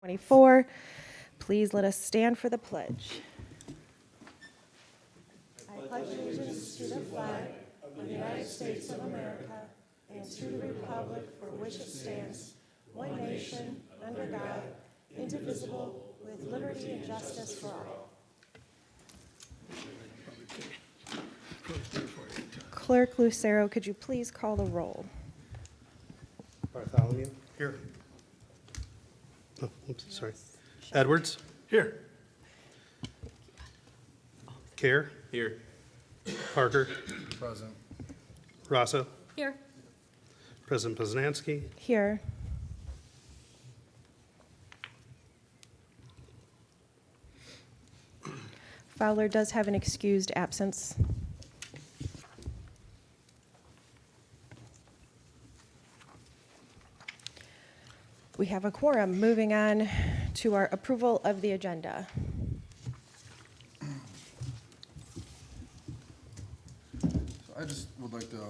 24. Please let us stand for the pledge. I pledge allegiance to the flag of the United States of America and to the republic for which it stands, one nation, under God, indivisible, with liberty and justice for all. Clerk Lucero, could you please call the roll? Bartholomew? Here. Oh, oops, sorry. Edwards? Here. Kerr? Here. Parker? Present. Rosso? Here. President Poznanski? Here. Fowler does have an excused absence. We have a quorum. Moving on to our approval of the agenda. So I just would like to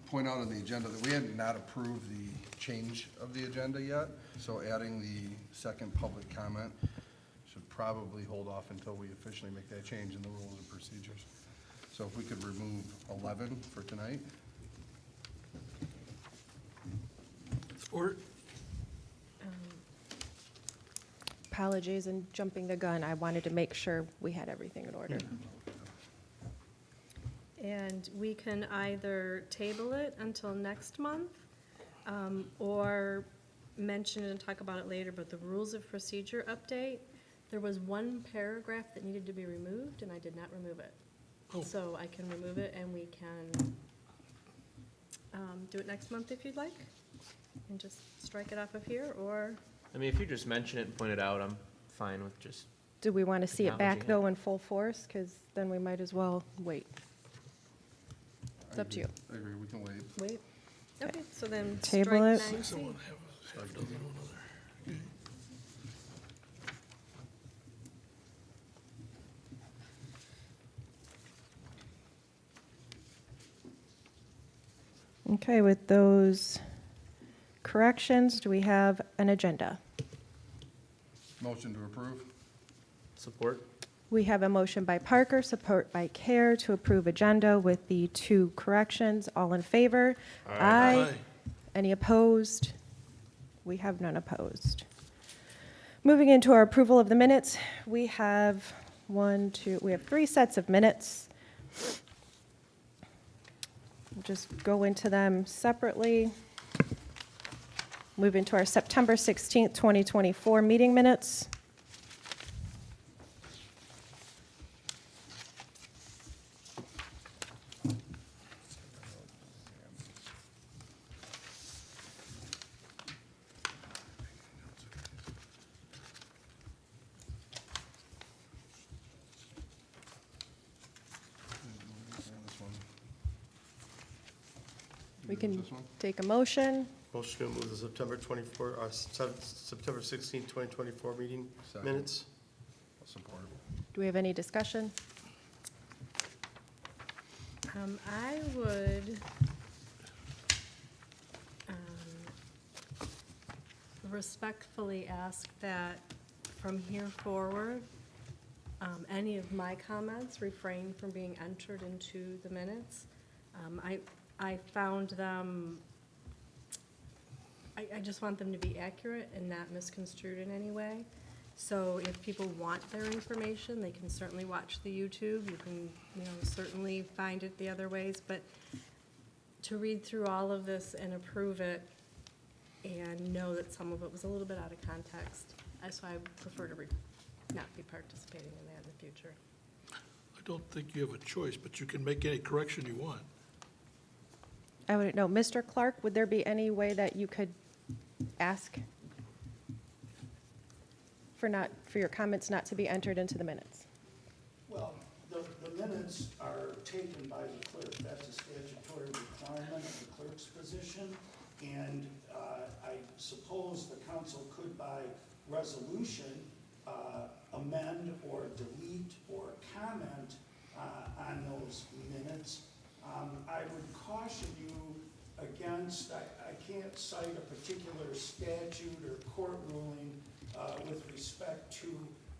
point out on the agenda that we had not approved the change of the agenda yet. So adding the second public comment should probably hold off until we officially make that change in the rules and procedures. So if we could remove 11 for tonight. Support. Apologies and jumping the gun. I wanted to make sure we had everything in order. And we can either table it until next month, or mention it and talk about it later, but the rules of procedure update, there was one paragraph that needed to be removed, and I did not remove it. Oh. So I can remove it, and we can do it next month if you'd like, and just strike it off of here, or, I mean, if you just mention it and point it out, I'm fine with just, Do we want to see it back, Acknowledging it. though, in full force? Because then we might as well wait. It's I up to agree. you. I agree, we can wait. wait. Okay, so then Table strike it. 9C. Someone have a another one other. Okay, with those corrections, do we have an agenda? Motion to approve? support. We have a motion by Parker, support by Kerr to approve agenda with the two corrections. All in favor? Aye. Any opposed? We have none opposed. Moving into our approval of the minutes, we have we have 3 sets of minutes. We'll just go into them separately. Move into our September 16th, 2024 meeting minutes. This one. We can This one? take a motion. Motion to move the September 16, 2024 meeting Second. minutes. I'll support. Do we have any discussion? I would respectfully ask that from here forward, any of my comments refrain from being entered into the minutes. I found them, I just want them to be accurate and not misconstrued in any way. So if people want their information, they can certainly watch the YouTube. You can, certainly find it the other ways. But to read through all of this and approve it and know that some of it was a little bit out of context, that's why I prefer to not be participating in that in the future. I don't think you have a choice, but you can make any correction you want. I wouldn't know. Mr. Clark, would there be any way that you could ask for your comments not to be entered into the minutes? Well, the minutes are taken by the clerk. That's a statutory requirement of the clerk's position. And I suppose the council could, by resolution, amend or delete or comment on those minutes. I would caution you against, I can't cite a particular statute or court ruling with respect to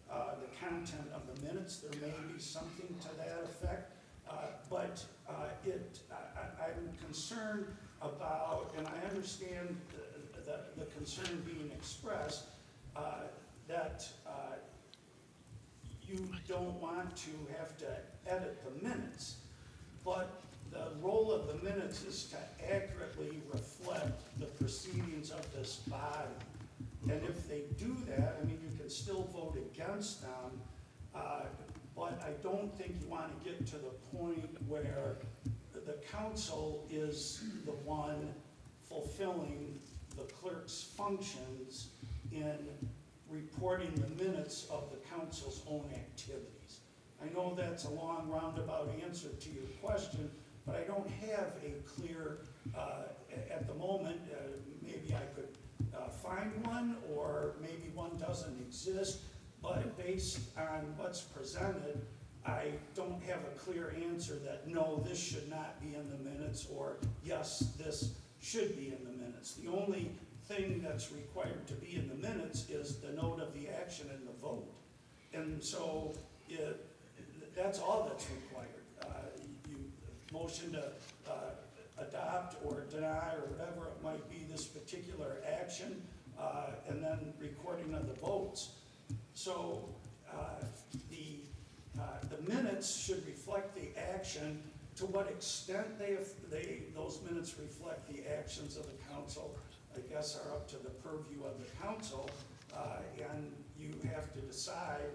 the content of the minutes. There may be something to that effect, but I'm concerned about, and I understand the concern being expressed, that you don't want to have to edit the minutes, but the role of the minutes is to accurately reflect the proceedings of this body. And if they do that, I mean, you can still vote against them, but I don't think you want to get to the point where the council is the one fulfilling the clerk's functions in reporting the minutes of the council's own activities. I know that's a long roundabout answer to your question, but I don't have a clear, at the moment, maybe I could find one, or maybe one doesn't exist, but based on what's presented, I don't have a clear answer that no, this should not be in the minutes, or yes, this should be in the minutes. The only thing that's required to be in the minutes is the note of the action and the vote. And so that's all that's required. You motion to adopt or deny or whatever it might be this particular action, and then recording of the votes. So the minutes should reflect the action. To what extent those minutes reflect the actions of the council, I guess, are up to the purview of the council, and you have to decide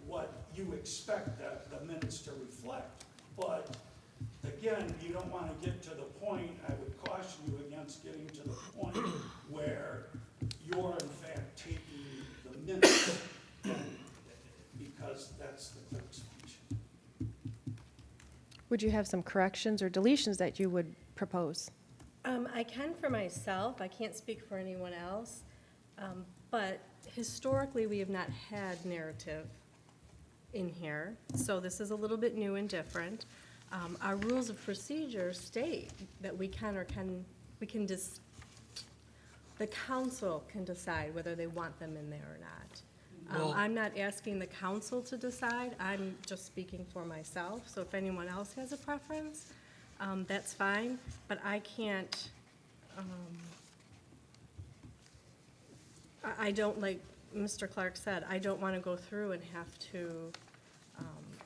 what you expect the minutes to reflect. But again, you don't want to get to the point, I would caution you against getting to the point where you're in fact taking the minutes, because that's the clerk's function. Would you have some corrections or deletions that you would propose? I can for myself, I can't speak for anyone else, but historically, we have not had narrative in here, so this is a little bit new and different. Our rules of procedure state that the council can decide whether they want them in there or not. Well- I'm not asking the council to decide, I'm just speaking for myself, so if anyone else has a preference, that's fine, but I can't, I don't, like Mr. Clark said, I don't want to go through and have to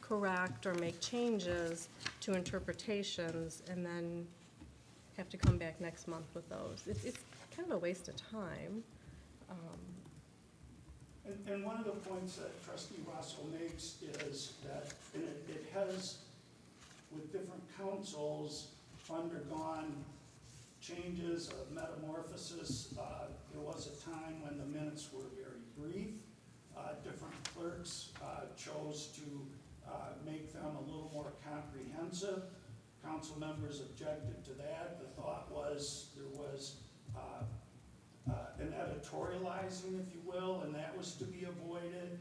correct or make changes to interpretations and then have to come back next month with those. It's kind of a waste of time. And one of the points that Trustee Russell makes is that it has, with different councils, undergone changes of metamorphosis. There was a time when the minutes were very brief. Different clerks chose to make them a little more comprehensive. Council members objected to that. The thought was there was an editorializing, if you will, and that was to be avoided.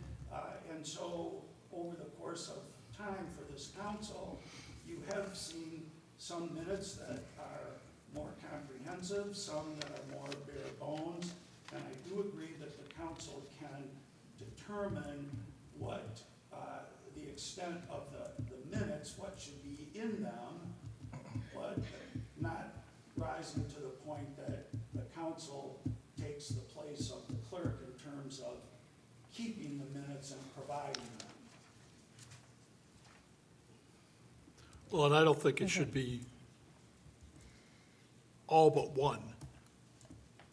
And so over the course of time for this council, you have seen some minutes that are more comprehensive, some that are more bare bones, and I do agree that the council can determine what the extent of the minutes, what should be in them, but not rising to the point that the council takes the place of the clerk in terms of keeping the minutes and providing them. Well, and I don't think it should be all but one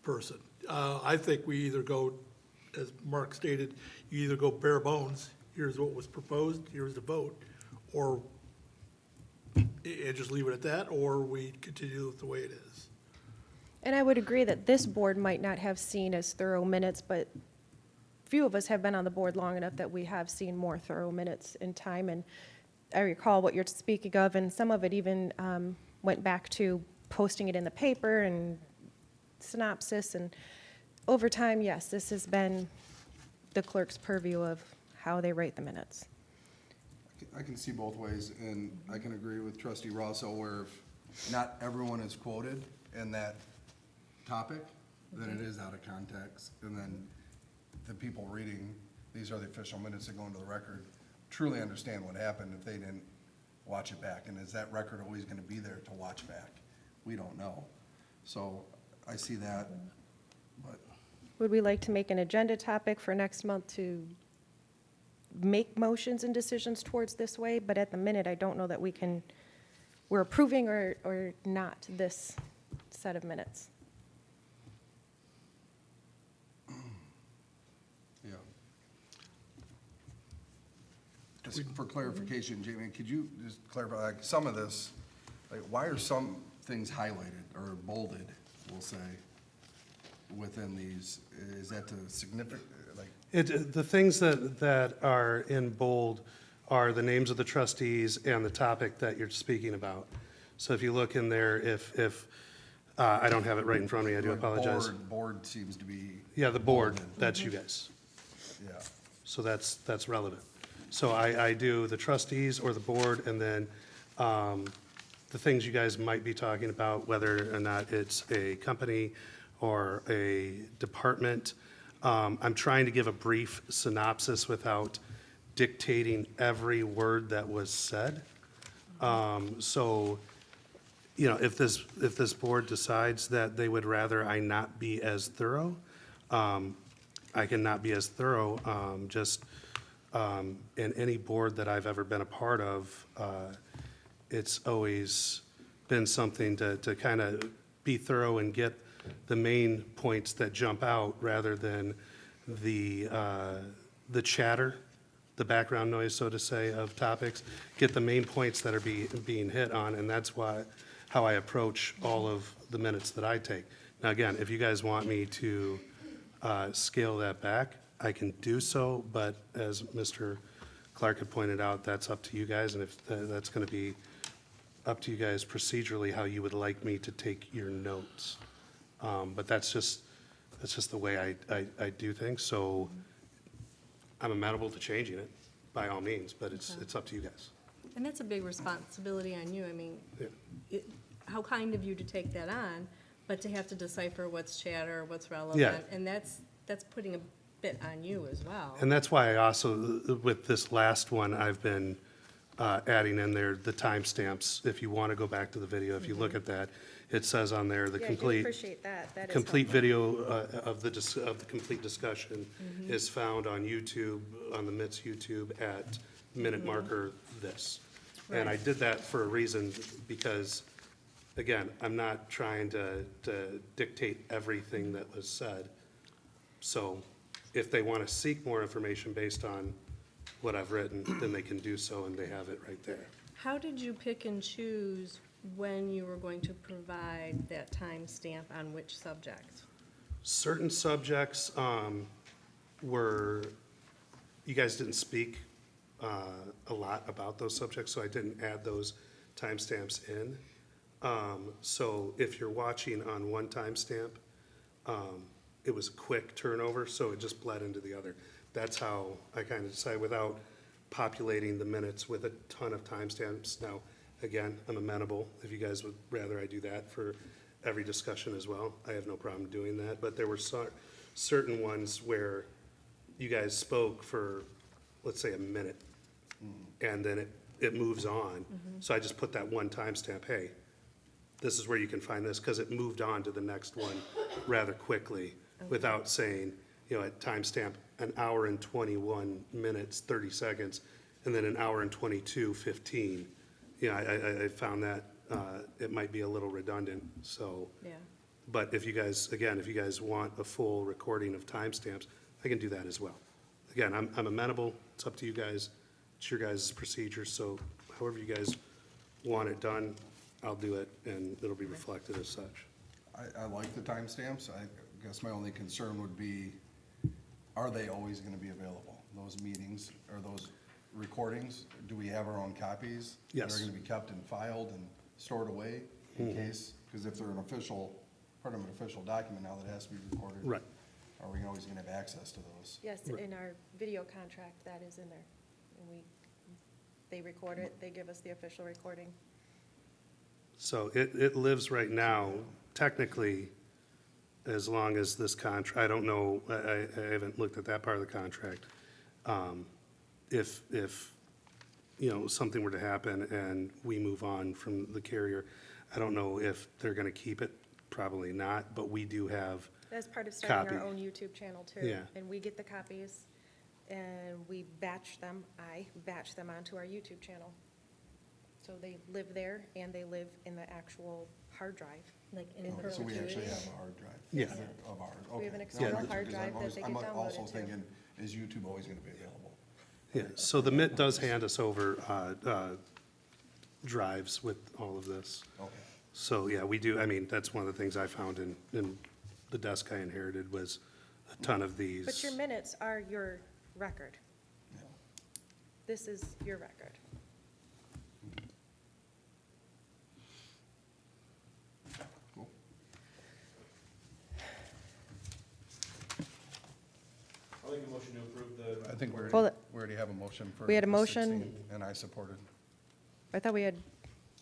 person. I think we either go, as Mark stated, you either go bare bones, here's what was proposed, here's the vote, or and just leave it at that, or we continue with the way it is. And I would agree that this board might not have seen as thorough minutes, but few of us have been on the board long enough that we have seen more thorough minutes in time. And I recall what you're speaking of, and some of it even went back to posting it in the paper and synopsis. And over time, yes, this has been the clerk's purview of how they write the minutes. I can see both ways, and I can agree with Trustee Rosso where if not everyone is quoted in that topic, then it is out of context. And then the people reading, these are the official minutes that go into the record, truly understand what happened if they didn't watch it back. And is that record always gonna be there to watch back? We don't know. So I see that, but Would we like to make an agenda topic for next month to make motions and decisions towards this way? But at the minute, I don't know that we're approving or not this set of minutes. yeah. Just for clarification, Jamie, could you just clarify, like, some of this, like, why are some things highlighted or bolded, we'll say, within these? Is that to significant, like, The things that are in bold are the names of the trustees and the topic that you're speaking about. So if you look in there, if, I don't have it right in front of me, I do like apologize. board seems to be. Yeah, the board, bolded. that's you guys. Yeah, So that's relevant. So I do the trustees or the board, and then the things you guys might be talking about, whether or not it's a company or a department. I'm trying to give a brief synopsis without dictating every word that was said. So, you know, if this board decides that they would rather I not be as thorough, I can not be as thorough. In any board that I've ever been a part of, it's always been something to kind of be thorough and get the main points that jump out rather than the chatter, the background noise, so to say, of topics. Get the main points that are being hit on, and that's how I approach all of the minutes that I take. Now, again, if you guys want me to scale that back, I can do so, but as Mr. Clark had pointed out, that's up to you guys, and if that's going to be up to you guys procedurally, how you would like me to take your notes. But that's just the way I do things, so I'm amenable to changing it, by all means, but it's up to you guys. And that's a big responsibility on you. I mean, Yeah. how kind of you to take that on, but to have to decipher what's chatter, what's Yeah. relevant, and that's putting a bit on you as well. And that's why I also, with this last one, I've been adding in there the timestamps. If you want to go back to the video, if you look at that, it says on there the Yeah, I do complete. appreciate that. That is Complete helpful. video of the complete discussion is found on YouTube, on the Mitt's YouTube at minute marker this. And I Right. did that for a reason because, again, I'm not trying to dictate everything that was said. So if they want to seek more information based on what I've written, then they can do so, and they have it right there. How did you pick and choose when you were going to provide that timestamp on which subject? Certain subjects were, you guys didn't speak a lot about those subjects, so I didn't add those timestamps in. So if you're watching on one timestamp, it was a quick turnover, so it just bled into the other. That's how I kind of decided without populating the minutes with a ton of timestamps. Now, again, I'm amenable. If you guys would rather I do that for every discussion as well, I have no problem doing that. But there were certain ones where you guys spoke for, let's say, a minute, and then it moves on. So I just put that one timestamp, hey, this is where you can find this, because it moved on to the next one rather quickly without saying, you know, at timestamp, an hour and 21 minutes, 30 seconds, and then an hour and 22:15. You know, I found that it might be a little redundant, so. Yeah. But if you guys, again, if you guys want a full recording of timestamps, I can do that as well. Again, I'm amenable, it's up to you guys, it's your guys' procedure, so however you guys want it done, I'll do it, and it'll be reflected as such. I like the timestamps. I guess my only concern would be, are they always gonna be available? Those meetings, or those recordings, do we have our own copies? Yes. That are gonna be kept and filed and stored away in case, because if they're an official, part of an official document now that has to be recorded. Right. Are we always gonna have access to those? Yes, in our video contract, that is in there. And they record it, they give us the official recording. So it lives right now, technically, as long as this contract, I don't know, I haven't looked at that part of the contract. If, you know, something were to happen and we move on from the carrier, I don't know if they're gonna keep it, probably not, but we do have, That's part of starting our Copy. own YouTube channel too. Yeah. And we get the copies and we batch them, I batch them onto our YouTube channel. So they live there and they live in the actual hard drive. Like in Oh, so we actually perpetuity? have a hard drive? Yeah. Of ours, We have okay. an external No, hard because drive I'm that always- they get I'm also downloaded to. thinking, is YouTube always gonna be available? yeah, so the MIT does hand us over, drives with all of this. Okay. So, yeah, we do, I mean, that's one of the things I found in the desk I inherited was a ton of these. But your minutes are your record. Yeah. This is your record. Cool. I'll make a motion to approve the. I think we Hold already, it. we already have a motion for. We had a the motion. 16, and I supported. I thought we had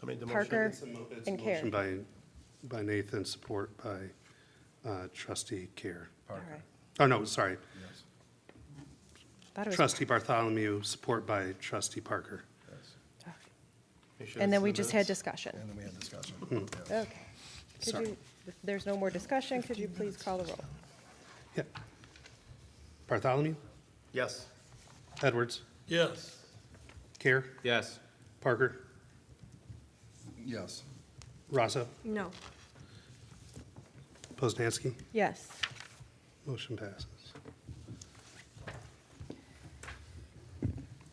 I made the motion. Parker It's a and Care. motion by Nathan, support by trustee Care. All Parker. right. Oh, no, sorry, Yes, Thought it was- trustee Bartholomew, support by trustee Parker. yes. And then we just had discussion. And then we had discussion. Hmm. Yes. Okay. Could Sorry. you, if there's no more discussion, could you please call the roll? Yeah. Bartholomew, Yes. Edwards, Yes. Care, Yes. Parker, Yes. Rosso, No. Poznansky, Yes. motion passes.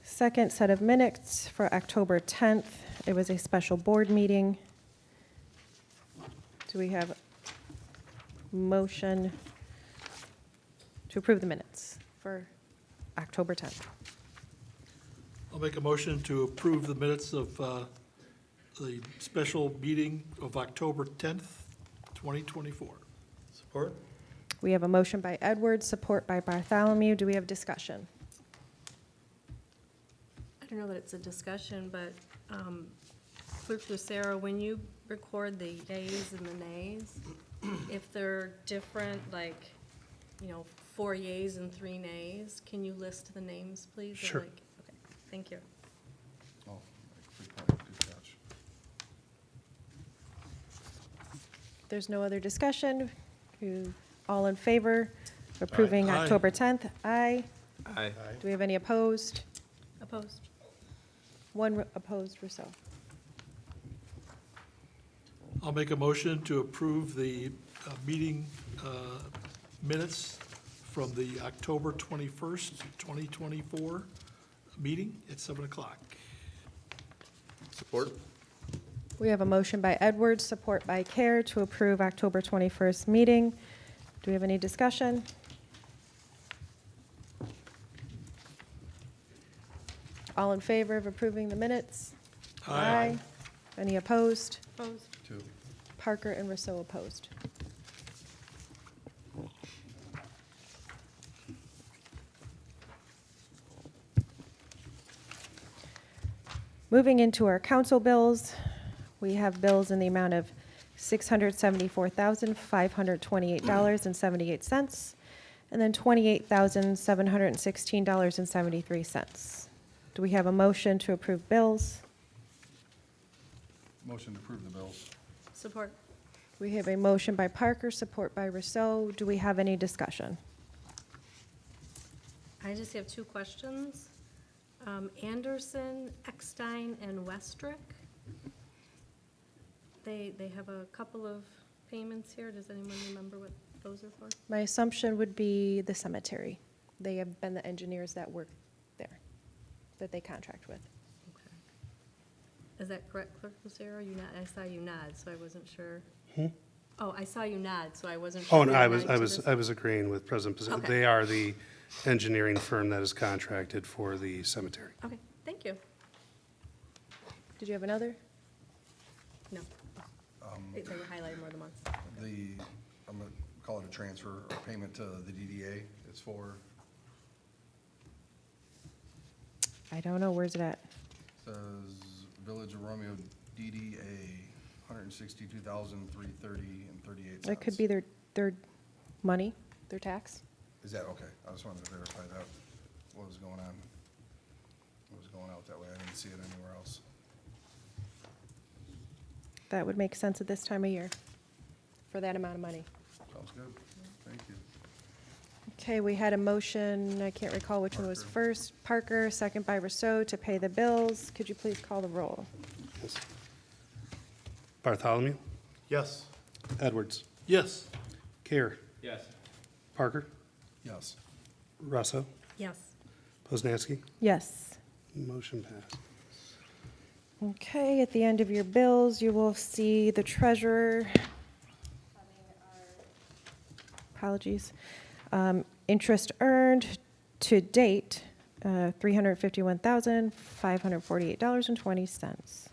Second set of minutes for October 10th. It was a special board meeting. Do we have motion to approve the minutes for October 10th? I'll make a motion to approve the minutes of the special meeting of October 10th, 2024. Support? We have a motion by Edwards, support by Bartholomew. Do we have discussion? I don't know that it's a discussion, but Clerk Lucero, when you record the yeas and the nays, if they're different, like, 4 yeas and 3 nays, can you list the names, please? Or Sure. Okay, thank you. Oh, good point, good catch. There's no other discussion. All in favor of approving Aye. October 10th? Aye. Aye. Do we have any opposed? Opposed? One opposed, Rousseau. I'll make a motion to approve the meeting minutes from the October 21st, 2024 meeting at 7 o'clock. Support? We have a motion by Edwards, support by Care to approve October 21st meeting. Do we have any discussion? All in favor of approving the minutes? Aye. Any opposed? Opposed? 2. Parker and Rousseau opposed. Moving into our council bills, we have bills in the amount of $674,528.78, and then $28,716.73. Do we have a motion to approve bills? Motion to approve the bills. Support? We have a motion by Parker, support by Rousseau. Do we have any discussion? I just have 2 questions. Anderson, Eckstein, and Westrick. They have a couple of payments here. Does anyone remember what those are for? My assumption would be the cemetery. They have been the engineers that work there, that they contract with. Okay. Is that correct, Clerk Lucero? You nod, I saw you nod, so I wasn't sure. Oh, I saw you nod, so I wasn't sure. Oh, if no, you I were was, nodding I to was, this. I was agreeing with President Pizarro. Okay. They are the engineering firm that is contracted for the cemetery. Okay, thank you. Did you have another? No. They were highlighted more than once. I'm gonna call it a transfer or payment to the DDA. It's for, I don't know, where's it at? says Village of Romeo DDA, $162,330.38. That could be their money through tax. Is that, okay, I just wanted to verify that, what was going on. What was going out that way, I didn't see it anywhere else. That would make sense at this time of year for that amount of money. Sounds good, thank you. Okay, we had a motion, I can't recall which one was first. Parker, second by Rousseau, to pay the bills. Could you please call the roll? Yes. Bartholomew, Yes. Edwards, Yes. Care, Yes. Parker, Yes. Russo, Yes. Poznanski. Yes. Motion passed. Okay, at the end of your bills, you will see the treasurer. Apologies. Interest earned to date, $351,548.20.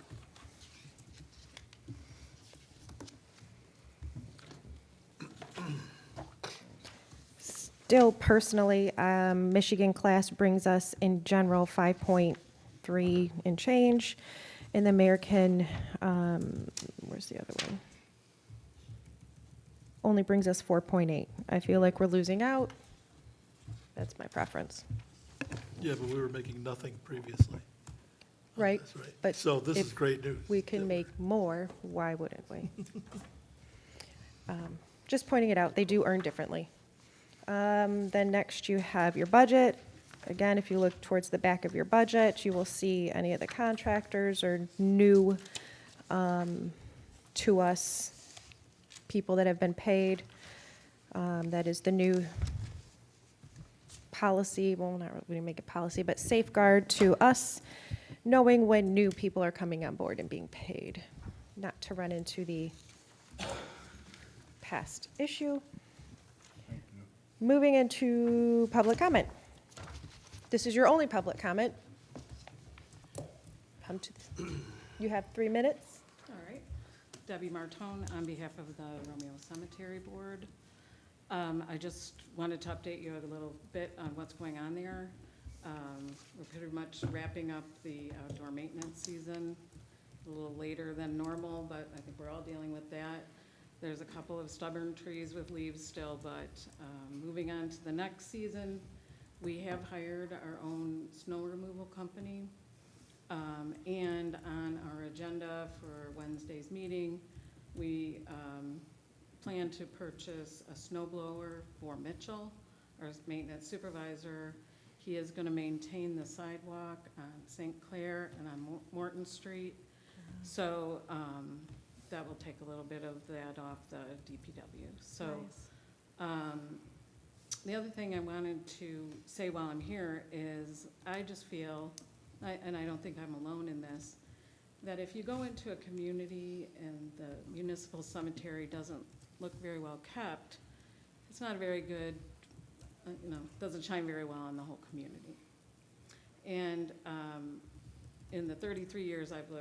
Still personally, Michigan class brings us in general 5.3 and change. And the American, where's the other one? Only brings us 4.8. I feel like we're losing out. That's my preference. Yeah, but we were making nothing previously. Right, That's right. but So this is if great news. We can make more, why wouldn't we? Just pointing it out, they do earn differently. Then next you have your budget. Again, if you look towards the back of your budget, you will see any of the contractors or new to us, people that have been paid. That is the new policy, well, not really make it policy, but safeguard to us, knowing when new people are coming on board and being paid, not to run into the past issue. Moving into public comment. This is your only public comment. Come to, you have 3 minutes. All right. Debbie Martone on behalf of the Romeo Cemetery Board. I just wanted to update you a little bit on what's going on there. We're pretty much wrapping up the outdoor maintenance season a little later than normal, but I think we're all dealing with that. There's a couple of stubborn trees with leaves still, but moving on to the next season, we have hired our own snow removal company. And on our agenda for Wednesday's meeting, we plan to purchase a snow blower for Mitchell, our maintenance supervisor. He is gonna maintain the sidewalk on St. Clair and on Morton Street. So that will take a little bit of that off the DPW. So the other thing I wanted to say while I'm here is I just feel, and I don't think I'm alone in this, that if you go into a community and the municipal cemetery doesn't look very well kept, it's not a very good, doesn't shine very well on the whole community. And in the 33 years I've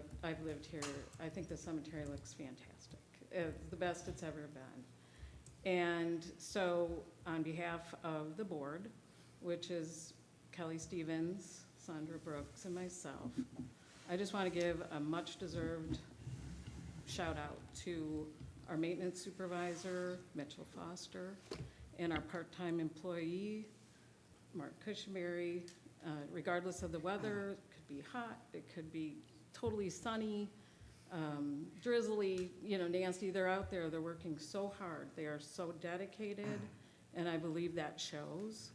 lived here, I think the cemetery looks fantastic. The best it's ever been. And so on behalf of the board, which is Kelly Stevens, Sandra Brooks, and myself, I just want to give a much-deserved shout-out to our maintenance supervisor, Mitchell Foster, and our part-time employee, Mark Cushionberry. Regardless of the weather, it could be hot, it could be totally sunny, drizzly, nasty, they're out there, they're working so hard, they are so dedicated, and I believe that shows.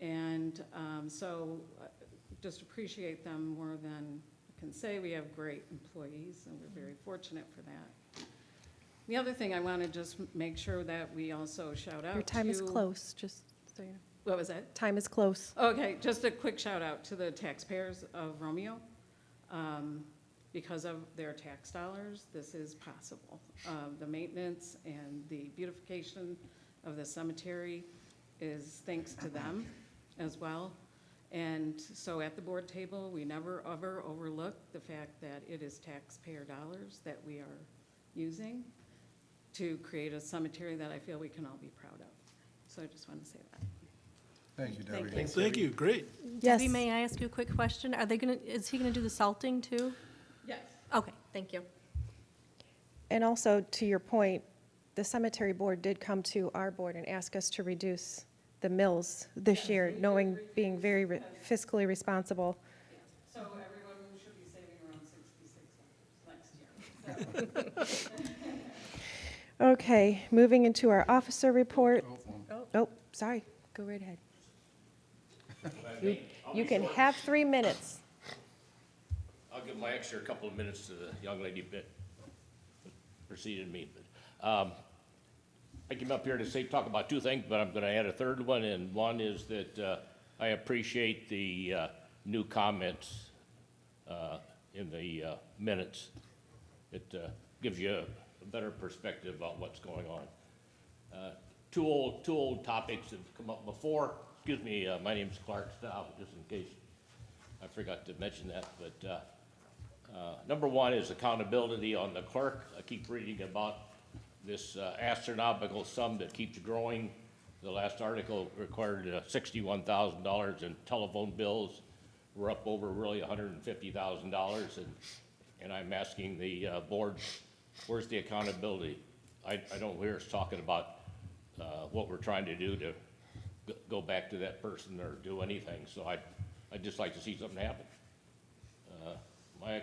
And so just appreciate them more than I can say. We have great employees, and we're very fortunate for that. The other thing I want to just make sure that we also shout out to. Your time is close, just so you know. What was that? Time is close. Okay, just a quick shout out to the taxpayers of Romeo. Because of their tax dollars, this is possible. The maintenance and the beautification of the cemetery is thanks to them as well. And so at the board table, we never ever overlook the fact that it is taxpayer dollars that we are using to create a cemetery that I feel we can all be proud of. So I just want to say that. Thank you, Debbie. Thank you, great. Yes. Debbie, may I ask you a quick question? Is he gonna do the salting too? Yes. Okay, thank you. And also, to your point, the cemetery board did come to our board and ask us to reduce the mills this year, knowing, being very fiscally responsible. So everyone should be saving around $6,600 next year. Okay, moving into our officer report. Oh, Oh, sorry, go right ahead. You can have 3 minutes. I'll give my extra couple of minutes to the young lady that preceded me. But I came up here to talk about two things, but I'm going to add a third one, and one is that I appreciate the new comments in the minutes. It gives you a better perspective about what's going on. Two old topics have come up before. Excuse me, my name's Clark Staub, just in case I forgot to mention that. But number one is accountability on the clerk. I keep reading about this astronomical sum that keeps growing. The last article required $61,000 in telephone bills. We're up over really $150,000, and I'm asking the board, where's the accountability? I don't hear us talking about what we're trying to do to go back to that person or do anything. So I'd just like to see something happen. My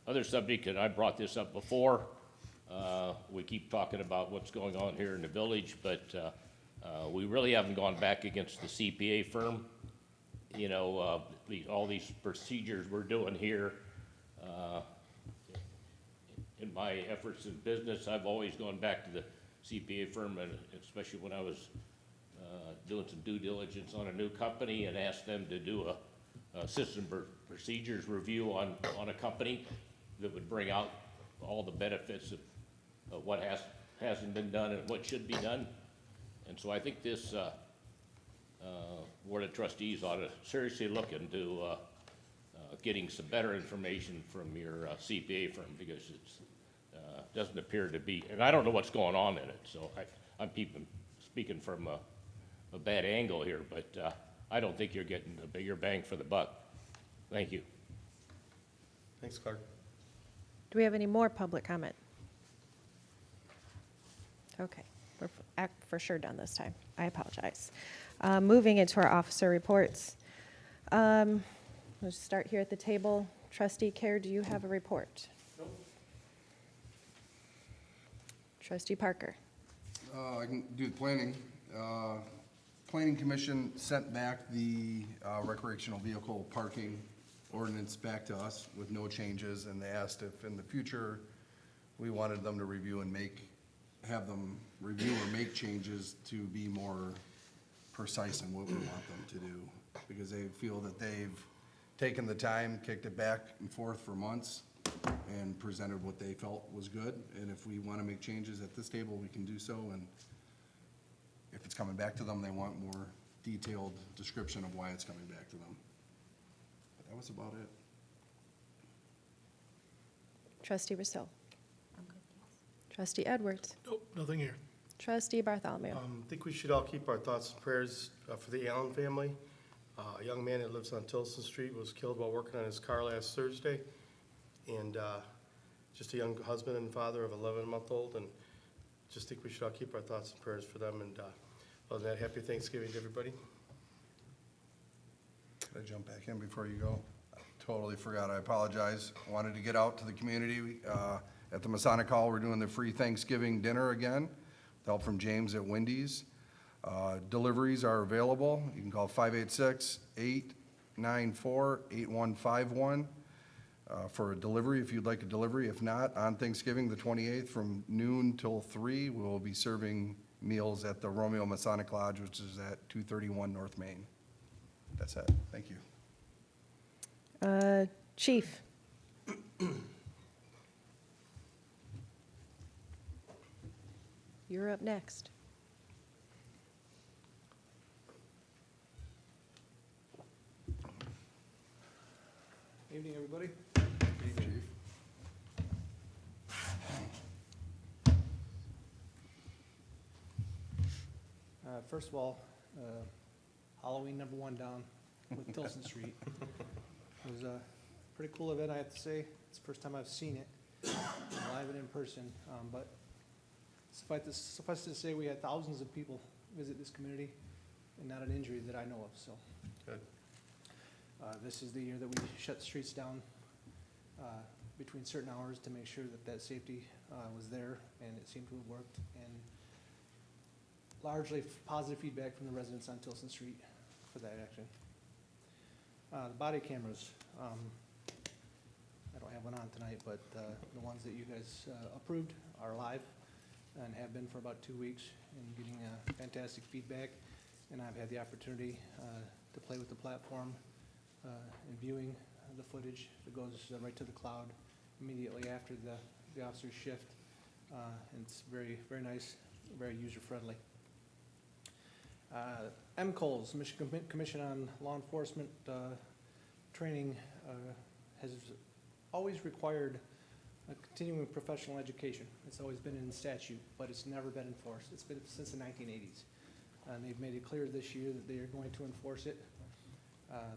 other subject, and I brought this up before, we keep talking about what's going on here in the village, but we really haven't gone back against the CPA firm. You know, all these procedures we're doing here. In my efforts in business, I've always gone back to the CPA firm, and especially when I was doing some due diligence on a new company, and asked them to do a system procedures review on a company that would bring out all the benefits of what hasn't been done and what should be done. And so I think this Board of Trustees ought to seriously look into getting some better information from your CPA firm, because it's doesn't appear to be, and I don't know what's going on in it, so I'm speaking from a bad angle here, but I don't think you're getting a bigger bang for the buck. Thank you. Thanks, Clark. Do we have any more public comment? Okay, we're for sure done this time. I apologize. Moving into our officer reports. Let's start here at the table. Trustee Care, do you have a report? Nope. Trustee Parker. I can do the planning. Planning Commission sent back the recreational vehicle parking ordinance back to us with no changes, and they asked if in the future we wanted them to review and have them review or make changes to be more precise in what we want them to do, because they feel that they've taken the time, kicked it back and forth for months, and presented what they felt was good. And if we want to make changes at this table, we can do so. And if it's coming back to them, they want more detailed description of why it's coming back to them. But that was about it. Trustee Rousseau. Trustee Edwards. Nope, nothing here. Trustee Bartholomew. I think we should all keep our thoughts and prayers for the Allen family. A young man that lives on Tilson Street was killed while working on his car last Thursday. And just a young husband and father of an 11-month-old. And just think we should all keep our thoughts and prayers for them. And other than that, happy Thanksgiving to everybody. Could I jump back in before you go? I totally forgot. I apologize. I wanted to get out to the community. At the Masonic Hall, we're doing the free Thanksgiving dinner again, with help from James at Wendy's. Deliveries are available. You can call 586-894-8151 for a delivery if you'd like a delivery. If not, on Thanksgiving, the 28th, from noon till 3, we will be serving meals at the Romeo Masonic Lodge, which is at 231 North Main. That's it. Thank you. Chief. You're up next. Evening, everybody. Chief. First of all, Halloween #1 down with Tilson Street. It was a pretty cool event, I have to say. It's the first time I've seen it live and in person, but Suffice to say, we had thousands of people visit this community, and not an injury that I know of, so. Good. This is the year that we shut the streets down between certain hours to make sure that safety was there, and it seemed to have worked. And largely positive feedback from the residents on Tilson Street for that action. The body cameras, I don't have one on tonight, but the ones that you guys approved are live and have been for about 2 weeks, and getting fantastic feedback. And I've had the opportunity to play with the platform and viewing the footage that goes right to the cloud immediately after the officer's shift. And it's very, very nice, very user-friendly. MCOLS, Michigan Commission on Law Enforcement Training, has always required a continuing professional education. It's always been in statute, but it's never been enforced. It's been since the 1980s. And they've made it clear this year that they are going to enforce it.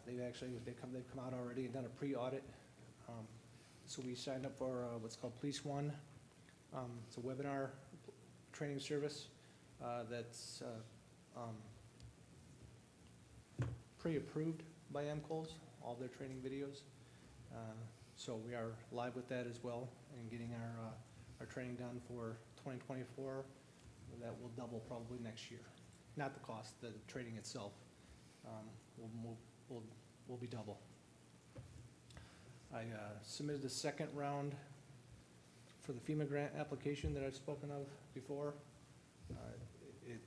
They've come out already and done a pre-audit. So we signed up for what's called Police One. It's a webinar training service that's pre-approved by MCOLS, all their training videos. So we are live with that as well, and getting our training done for 2024. That will double probably next year. Not the cost, the training itself will be double. I submitted the second round for the FEMA grant application that I've spoken of before.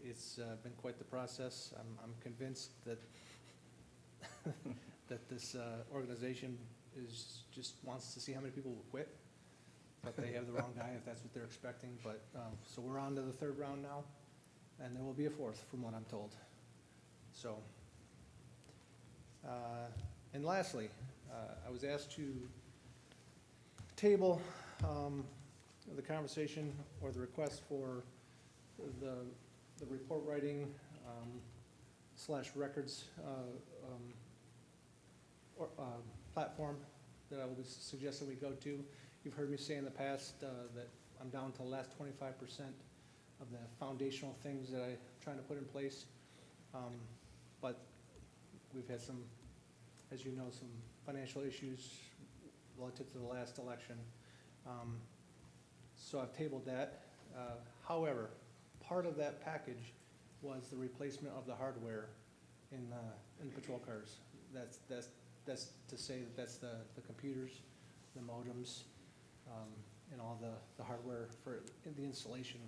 It's been quite the process. I'm convinced that that this organization just wants to see how many people will quit, but they have the wrong guy if that's what they're expecting. But so we're on to the third round now, and there will be a fourth, from what I'm told. So, and lastly, I was asked to table the conversation or the request for the report writing / records platform that I will be suggesting we go to. You've heard me say in the past that I'm down to the last 25% of the foundational things that I'm trying to put in place. But we've had some, as you know, some financial issues relative to the last election. So I've tabled that. However, part of that package was the replacement of the hardware in the patrol cars. That's to say that that's the computers, the modems, and all the hardware for the installation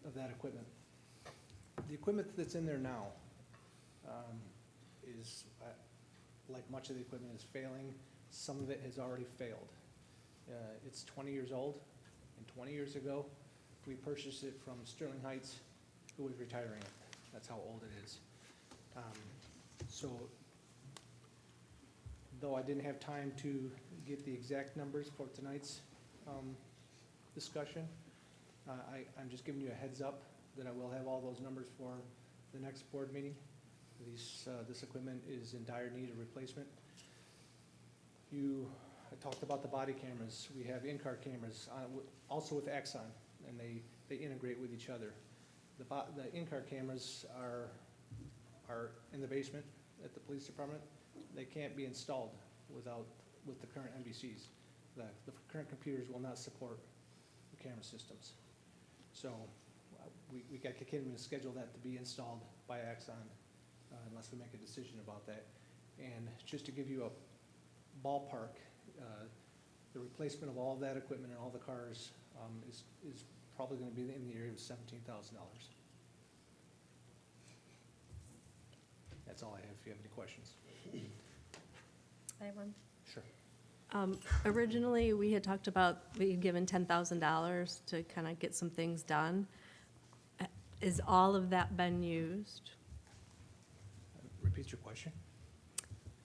of that equipment. The equipment that's in there now is, like much of the equipment, is failing. Some of it has already failed. It's 20 years old, and 20 years ago, we purchased it from Sterling Heights, who was retiring it. That's how old it is. So, though I didn't have time to get the exact numbers for tonight's discussion, I'm just giving you a heads up that I will have all those numbers for the next board meeting. This equipment is in dire need of replacement. I talked about the body cameras. We have in-car cameras, also with Axon, and they integrate with each other. The in-car cameras are in the basement at the police department. They can't be installed with the current MBCs. The current computers will not support the camera systems. So we got to continue to schedule that to be installed by Axon unless we make a decision about that. And just to give you a ballpark, the replacement of all of that equipment and all the cars is probably going to be in the area of $17,000. That's all I have, if you have any questions. I have one. Sure. Originally, we had talked about, we had given $10,000 to kind of get some things done. Is all of that been used? Repeat your question.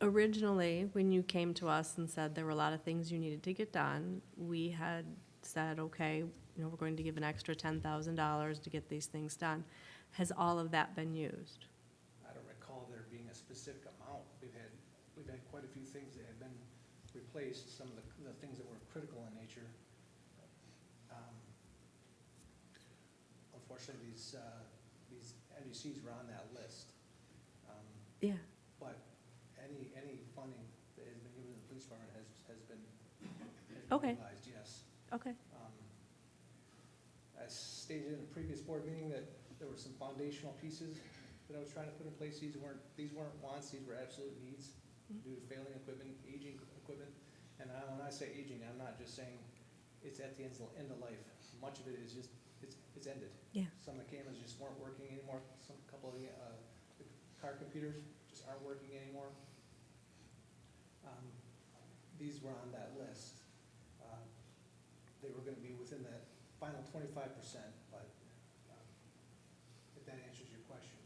Originally, when you came to us and said there were a lot of things you needed to get done, we had said, okay, we're going to give an extra $10,000 to get these things done. Has all of that been used? I don't recall there being a specific amount. We've had quite a few things that have been replaced, some of the things that were critical in nature. unfortunately, these NDCs were on that list. Yeah. But any funding that has been given to the police department has been Okay. utilized, yes. Okay. I stated in a previous board meeting that there were some foundational pieces that I was trying to put in place. These weren't wants, these were absolute needs due to failing equipment, aging equipment. And when I say aging, I'm not just saying it's at the end of life. Much of it is just, it's ended. Yeah. Some of the cameras just weren't working anymore. Couple of the car computers just aren't working anymore. These were on that list. They were gonna be within that final 25%, but if that answers your question.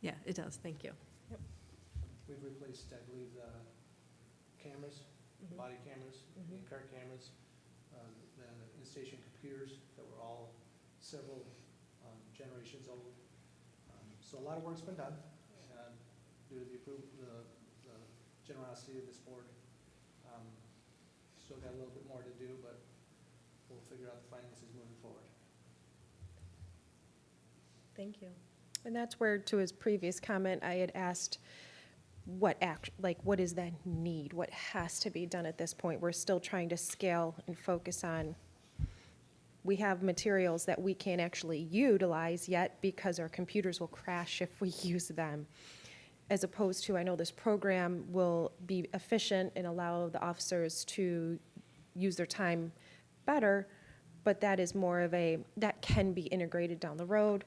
Yeah, it does. Thank you. We've replaced, I believe, the cameras, Mhm. body cameras, Mhm. in-car cameras, the in-station computers that were all several generations old. So a lot of work's been done, due to the generosity of this board. Still got a little bit more to do, but we'll figure out the finances moving forward. Thank you. And that's where, to his previous comment, I had asked what what is that need? What has to be done at this point? We're still trying to scale and focus on, we have materials that we can't actually utilize yet because our computers will crash if we use them. As opposed to, I know this program will be efficient and allow the officers to use their time better, but that is more of that can be integrated down the road.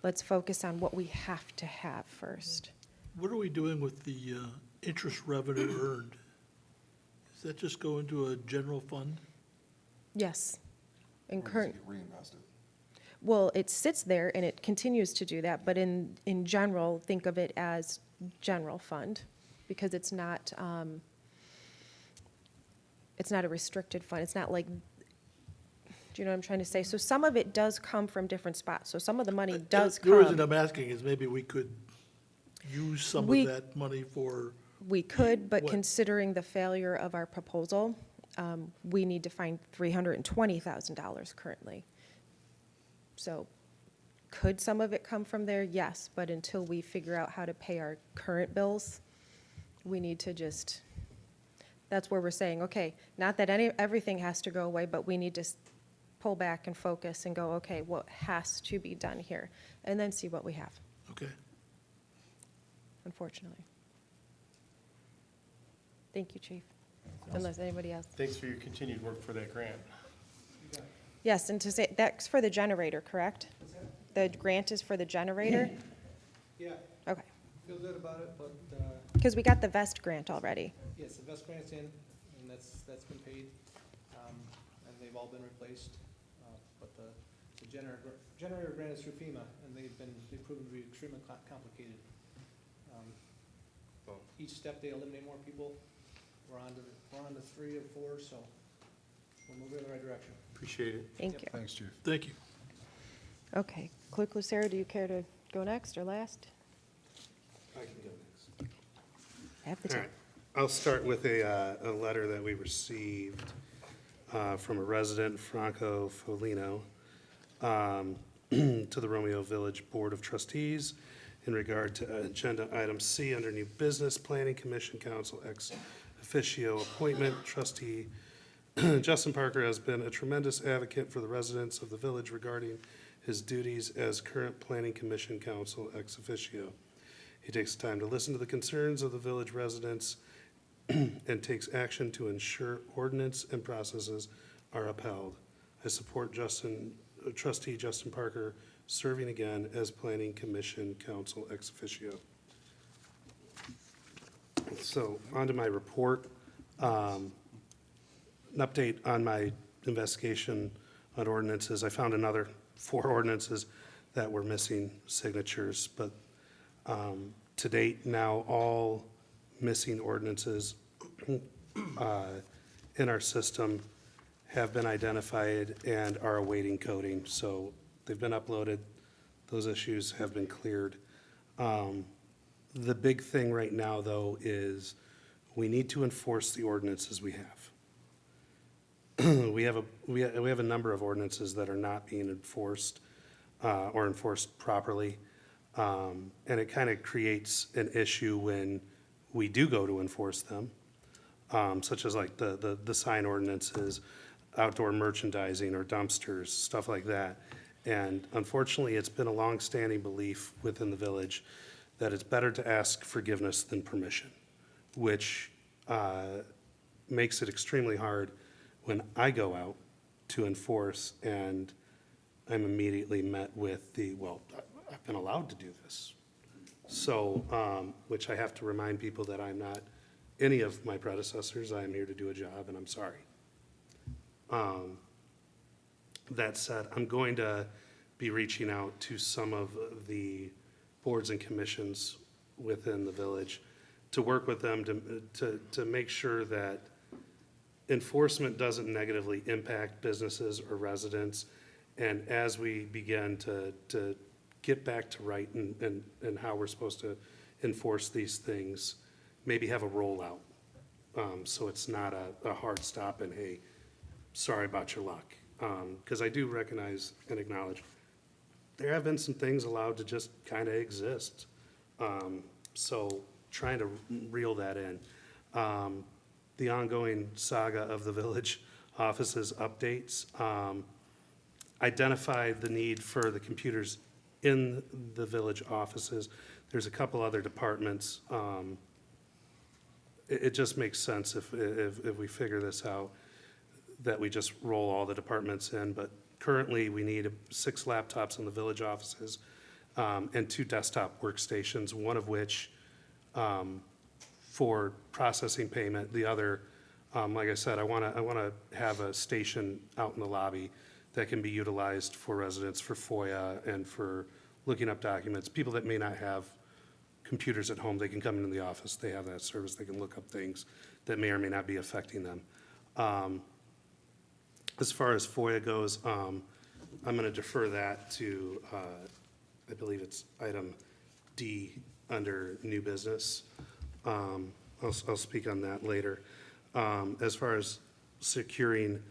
Let's focus on what we have to have first. What are we doing with the interest revenue earned? Does that just go into a general fund? Yes. And Or does it current, get reinvested? well, it sits there and it continues to do that, but in general, think of it as general fund, because it's not a restricted fund. It's not like, do you know what I'm trying to say? So some of it does come from different spots. So some of the money does The reason come. I'm asking is maybe we could use some We- of that money for, We could, but What? considering the failure of our proposal, we need to find $320,000 currently. So could some of it come from there? Yes, but until we figure out how to pay our current bills, we need to just, that's where we're saying, okay, not that everything has to go away, but we need to pull back and focus and go, okay, what has to be done here? And then see what we have, okay. unfortunately. Thank you, Chief. Unless anybody else. Thanks for your continued work for that grant. Yes, and to say, that's for the generator, correct? The grant is for the generator? Yeah, Okay, feel good about it, but, because we got the vest grant already. yes, the vest grant's in, and that's been paid, and they've all been replaced. But the generator grant is through FEMA, and they've proven to be extremely complicated. Each step, they eliminate more people. We're on to 3 or 4, so we're moving in the right direction. Appreciate it. Thank you. Thanks, Chief. Thank you. Okay, Clerk Lucero, do you care to go next or last? I can go next. Have the All time. right, I'll start with a letter that we received from a resident, Franco Folino, to the Romeo Village Board of Trustees in regard to agenda item C under new business, Planning Commission Council ex officio appointment. Trustee Justin Parker has been a tremendous advocate for the residents of the village regarding his duties as current Planning Commission Council ex officio. He takes time to listen to the concerns of the village residents and takes action to ensure ordinance and processes are upheld. I support Trustee Justin Parker serving again as Planning Commission Council ex officio. So, on to my report. An update on my investigation on ordinances. I found another 4 ordinances that were missing signatures, but to date, now all missing ordinances in our system have been identified and are awaiting coding. So they've been uploaded. Those issues have been cleared. The big thing right now, though, is we need to enforce the ordinances we have. We have a number of ordinances that are not being enforced. or enforced properly. And it kind of creates an issue when we do go to enforce them, such as like the sign ordinances, outdoor merchandising or dumpsters, stuff like that. And unfortunately, it's been a longstanding belief within the village that it's better to ask forgiveness than permission, which makes it extremely hard when I go out to enforce and I'm immediately met with well, I've been allowed to do this. So, which I have to remind people that I'm not any of my predecessors. I am here to do a job, and I'm sorry. That said, I'm going to be reaching out to some of the boards and commissions within the village to work with them to make sure that enforcement doesn't negatively impact businesses or residents. And as we begin to get back to right and how we're supposed to enforce these things, maybe have a rollout. So it's not a hard stop and, hey, sorry about your luck. Because I do recognize and acknowledge there have been some things allowed to just kind of exist. So trying to reel that in. The ongoing saga of the village offices updates identified the need for the computers in the village offices. There's a couple other departments. It just makes sense if we figure this out, that we just roll all the departments in. But currently, we need 6 laptops in the village offices and 2 desktop workstations, one of which for processing payment. The other, like I said, I want to have a station out in the lobby that can be utilized for residents for FOIA and for looking up documents. People that may not have computers at home, they can come into the office. They have that service. They can look up things that may or may not be affecting them. As far as FOIA goes, I'm going to defer that to, I believe it's item D under new business. I'll speak on that later. As far as securing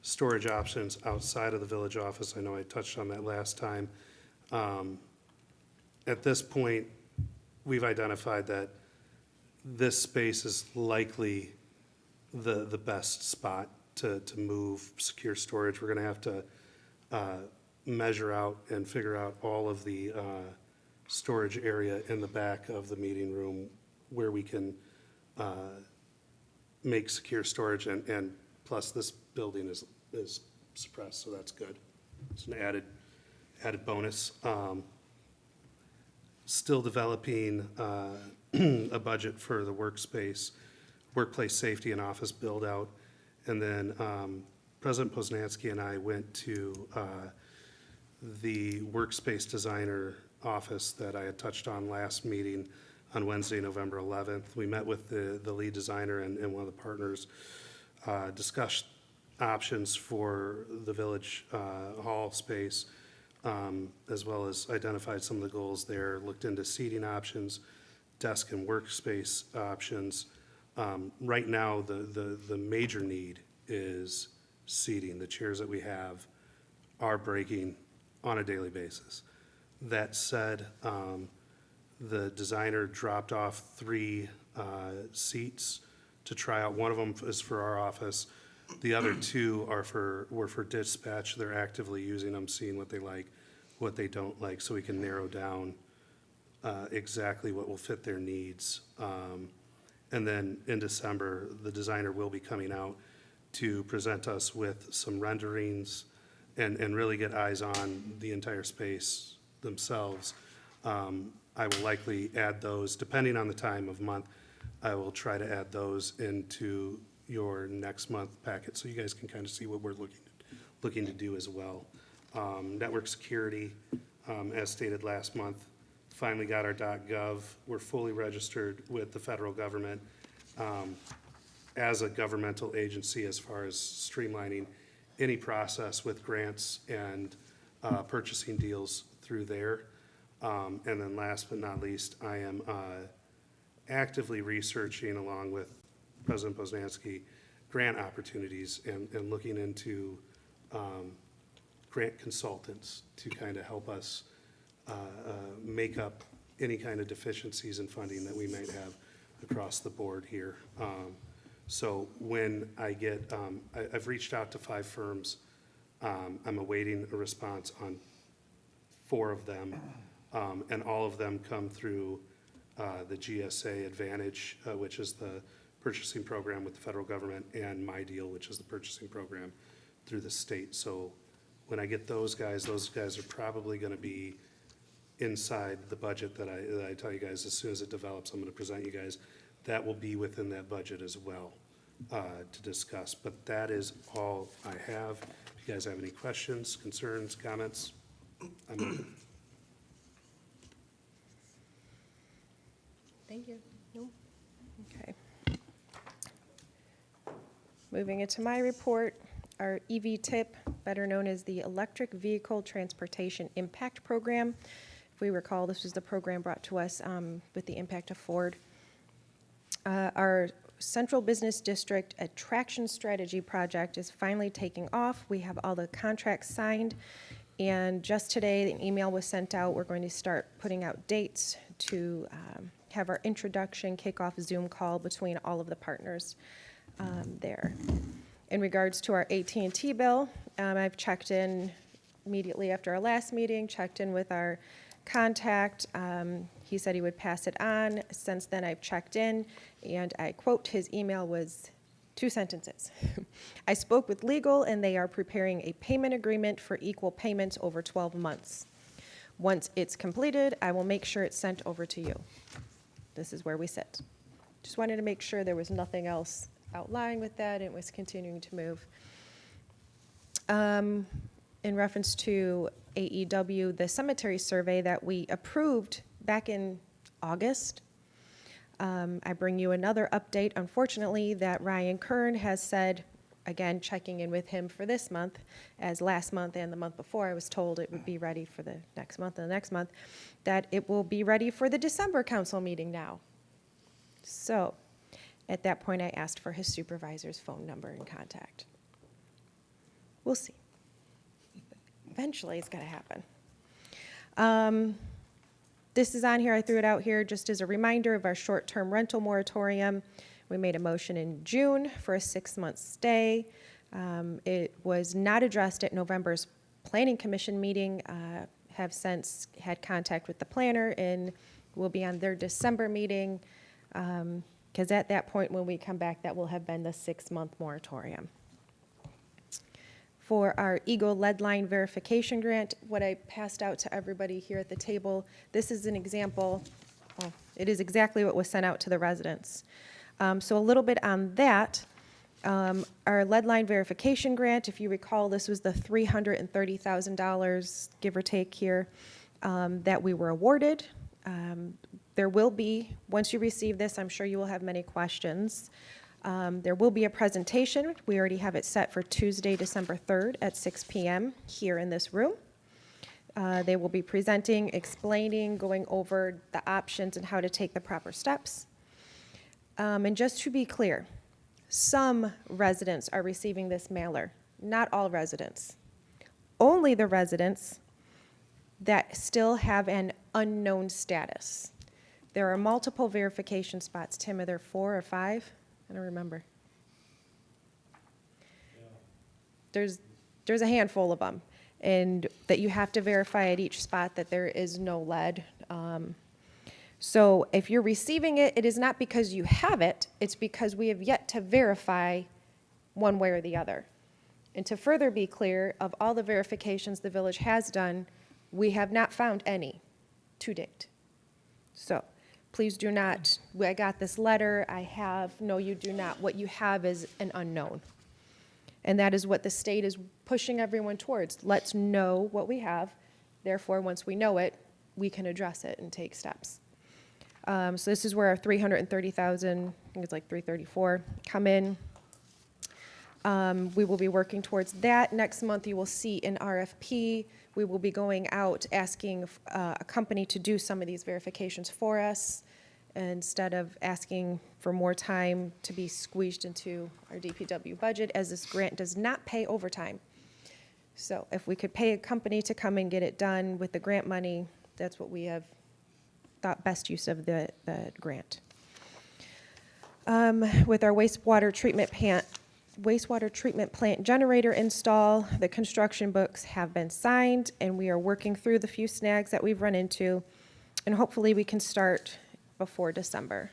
storage options outside of the village office, I know I touched on that last time. At this point, we've identified that this space is likely the best spot to move secure storage. We're going to have to measure out and figure out all of the storage area in the back of the meeting room where we can make secure storage, and plus this building is suppressed, so that's good. It's an added bonus. Still developing a budget for the workplace safety and office build out. And then President Poznansky and I went to the workspace designer office that I had touched on last meeting on Wednesday, November 11th. We met with the lead designer and one of the partners, discussed options for the village hall space, as well as identified some of the goals there, looked into seating options, desk and workspace options. Right now, the major need is seating. The chairs that we have are breaking on a daily basis. That said, the designer dropped off 3 seats to try out. One of them is for our office. The other 2 were for dispatch. They're actively using them, seeing what they like, what they don't like, so we can narrow down exactly what will fit their needs. And then in December, the designer will be coming out to present us with some renderings and really get eyes on the entire space themselves. I will likely add those, depending on the time of month, I will try to add those into your next month packet, so you guys can kind of see what we're looking to do as well. Network security, as stated last month, finally got our .gov. We're fully registered with the federal government as a governmental agency as far as streamlining any process with grants and purchasing deals through there. And then last but not least, I am actively researching, along with President Poznansky, grant opportunities and looking into grant consultants to kind of help us make up any kind of deficiencies in funding that we might have across the board here. So when I get, I've reached out to 5 firms. I'm awaiting a response on 4 of them, and all of them come through the GSA Advantage, which is the purchasing program with the federal government, and My Deal, which is the purchasing program through the state. So when I get those guys are probably going to be inside the budget that I tell you guys as soon as it develops. I'm going to present you guys. That will be within that budget as well to discuss. But that is all I have. If you guys have any questions, concerns, comments, I'm open. Thank you. No? Okay. Moving into my report, our EV TIP, better known as the Electric Vehicle Transportation Impact Program. If we recall, this was the program brought to us with the impact of Ford. Our Central Business District Attraction Strategy Project is finally taking off. We have all the contracts signed, and just today, an email was sent out. We're going to start putting out dates to have our introduction kickoff Zoom call between all of the partners there. In regards to our AT&T bill, I've checked in immediately after our last meeting, checked in with our contact. He said he would pass it on. Since then, I've checked in, and I quote, his email was 2 sentences. I spoke with legal, and they are preparing a payment agreement for equal payments over 12 months. Once it's completed, I will make sure it's sent over to you. This is where we sit. Just wanted to make sure there was nothing else outlying with that, and it was continuing to move. In reference to AEW, the cemetery survey that we approved back in August, I bring you another update, unfortunately, that Ryan Kern has said, again, checking in with him for this month, as last month and the month before I was told it would be ready for the next month and the next month, that it will be ready for the December council meeting now. So at that point, I asked for his supervisor's phone number and contact. We'll see. Eventually, it's going to happen. This is on here. I threw it out here just as a reminder of our short-term rental moratorium. We made a motion in June for a 6-month stay. It was not addressed at November's Planning Commission meeting. Have since had contact with the planner, and will be on their December meeting, because at that point when we come back, that will have been the 6-month moratorium. For our Eagle lead line verification grant, what I passed out to everybody here at the table, this is an example. Well, it is exactly what was sent out to the residents. So a little bit on that. Our lead line verification grant, if you recall, this was the $330,000, give or take here, that we were awarded. There will be, once you receive this, I'm sure you will have many questions. There will be a presentation. We already have it set for Tuesday, December 3rd at 6 p.m. here in this room. They will be presenting, explaining, going over the options and how to take the proper steps. And just to be clear, some residents are receiving this mailer, not all residents. Only the residents that still have an unknown status. There are multiple verification spots. Tim, are there 4 or 5? I don't remember. There's a handful of them, and that you have to verify at each spot that there is no lead. So if you're receiving it, it is not because you have it, it's because we have yet to verify one way or the other. And to further be clear, of all the verifications the village has done, we have not found any to date. So please do not, I got this letter, I have, no, you do not. What you have is an unknown. And that is what the state is pushing everyone towards. Let's know what we have. Therefore, once we know it, we can address it and take steps. So this is where our $330,000, I think it's like $334, come in. We will be working towards that. Next month, you will see an RFP. We will be going out asking a company to do some of these verifications for us, instead of asking for more time to be squeezed into our DPW budget, as this grant does not pay overtime. So if we could pay a company to come and get it done with the grant money, that's what we have thought best use of the grant. With our wastewater treatment plant generator install, the construction books have been signed, and we are working through the few snags that we've run into, and hopefully we can start before December.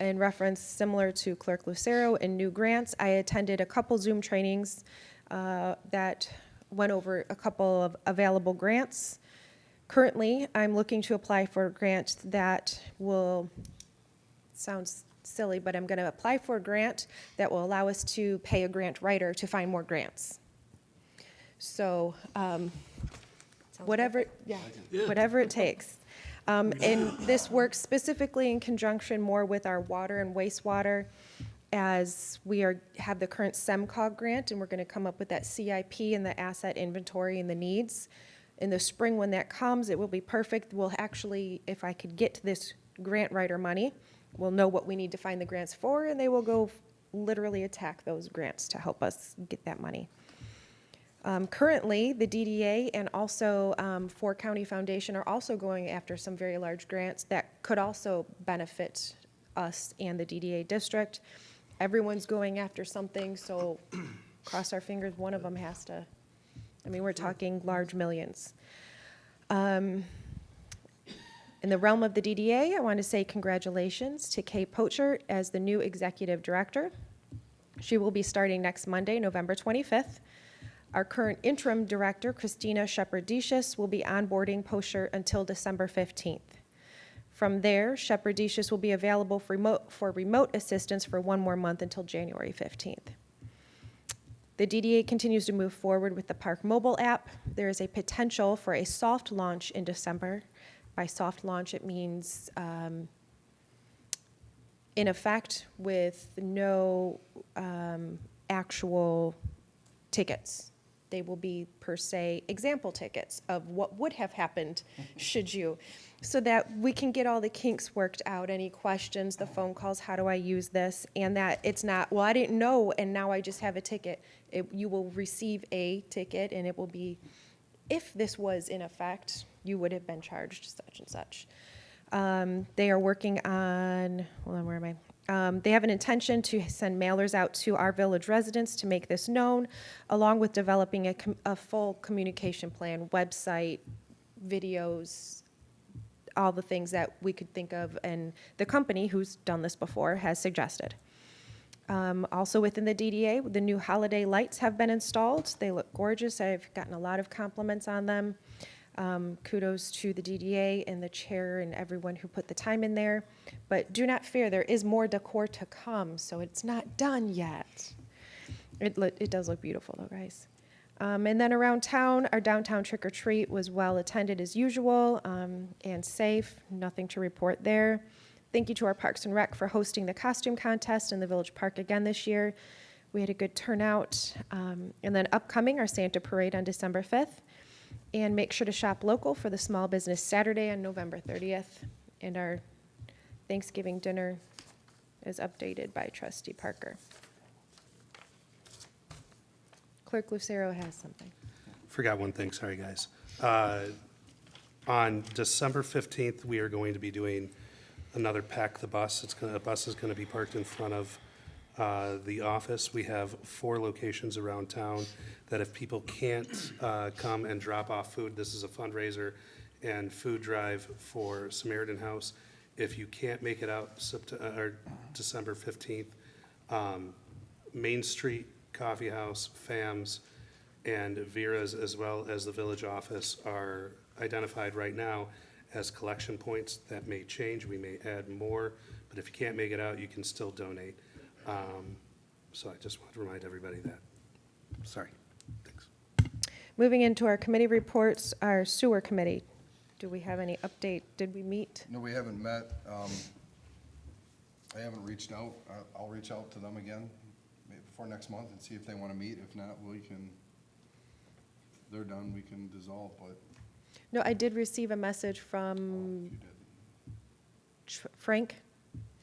In reference similar to Clerk Lucero and new grants, I attended a couple Zoom trainings that went over a couple of available grants. Currently, I'm looking to apply for a grant that will, sounds silly, but I'm going to apply for a grant that will allow us to pay a grant writer to find more grants. So whatever, whatever it takes. And this works specifically in conjunction more with our water and wastewater, as we have the current SEMCOG grant, and we're going to come up with that CIP and the asset inventory and the needs. In the spring, when that comes, it will be perfect. We'll actually, if I could get this grant writer money, we'll know what we need to find the grants for, and they will go literally attack those grants to help us get that money. Currently, the DDA and also Four County Foundation are also going after some very large grants that could also benefit us and the DDA district. Everyone's going after something, so cross our fingers one of them has to, I mean, we're talking large millions. In the realm of the DDA, I want to say congratulations to Kay Pochert as the new executive director. She will be starting next Monday, November 25th. Our current interim director, Christina Shepherd-Decius, will be onboarding Pochert until December 15th. From there, Shepherd-Decius will be available for remote assistance for one more month until January 15th. The DDA continues to move forward with the Park mobile app. There is a potential for a soft launch in December. By soft launch, it means in effect with no actual tickets. They will be, per se, example tickets of what would have happened should you, so that we can get all the kinks worked out, any questions, the phone calls, how do I use this, and that it's not, well, I didn't know, and now I just have a ticket. You will receive a ticket, and it will be, if this was in effect, you would have been charged such and such. They are working on, hold on, where am I? They have an intention to send mailers out to our village residents to make this known, along with developing a full communication plan, website, videos, all the things that we could think of, and the company who's done this before has suggested. Also within the DDA, the new holiday lights have been installed. They look gorgeous. I've gotten a lot of compliments on them. Kudos to the DDA and the chair and everyone who put the time in there. But do not fear, there is more decor to come, so it's not done yet. It does look beautiful though, guys. And then around town, our downtown trick or treat was well attended as usual and safe. Nothing to report there. Thank you to our Parks and Rec for hosting the costume contest in the Village Park again this year. We had a good turnout. And then upcoming, our Santa Parade on December 5th. And make sure to shop local for the Small Business Saturday on November 30th. And our Thanksgiving dinner is updated by Trustee Parker. Clerk Lucero has something. Forgot one thing, sorry, guys. On December 15th, we are going to be doing another Pack the Bus. The bus is going to be parked in front of the office. We have 4 locations around town that if people can't come and drop off food, this is a fundraiser and food drive for Samaritan House. If you can't make it out December 15th, Main Street Coffee House, FAMS, and Vera's, as well as the village office, are identified right now as collection points. That may change, we may add more, but if you can't make it out, you can still donate. So I just want to remind everybody that. Sorry, thanks. Moving into our committee reports, our sewer committee. Do we have any update? Did we meet? No, we haven't met. I haven't reached out. I'll reach out to them again maybe before next month and see if they want to meet. If not, we can, if they're done, we can dissolve, but. No, I did receive a message from You did. Frank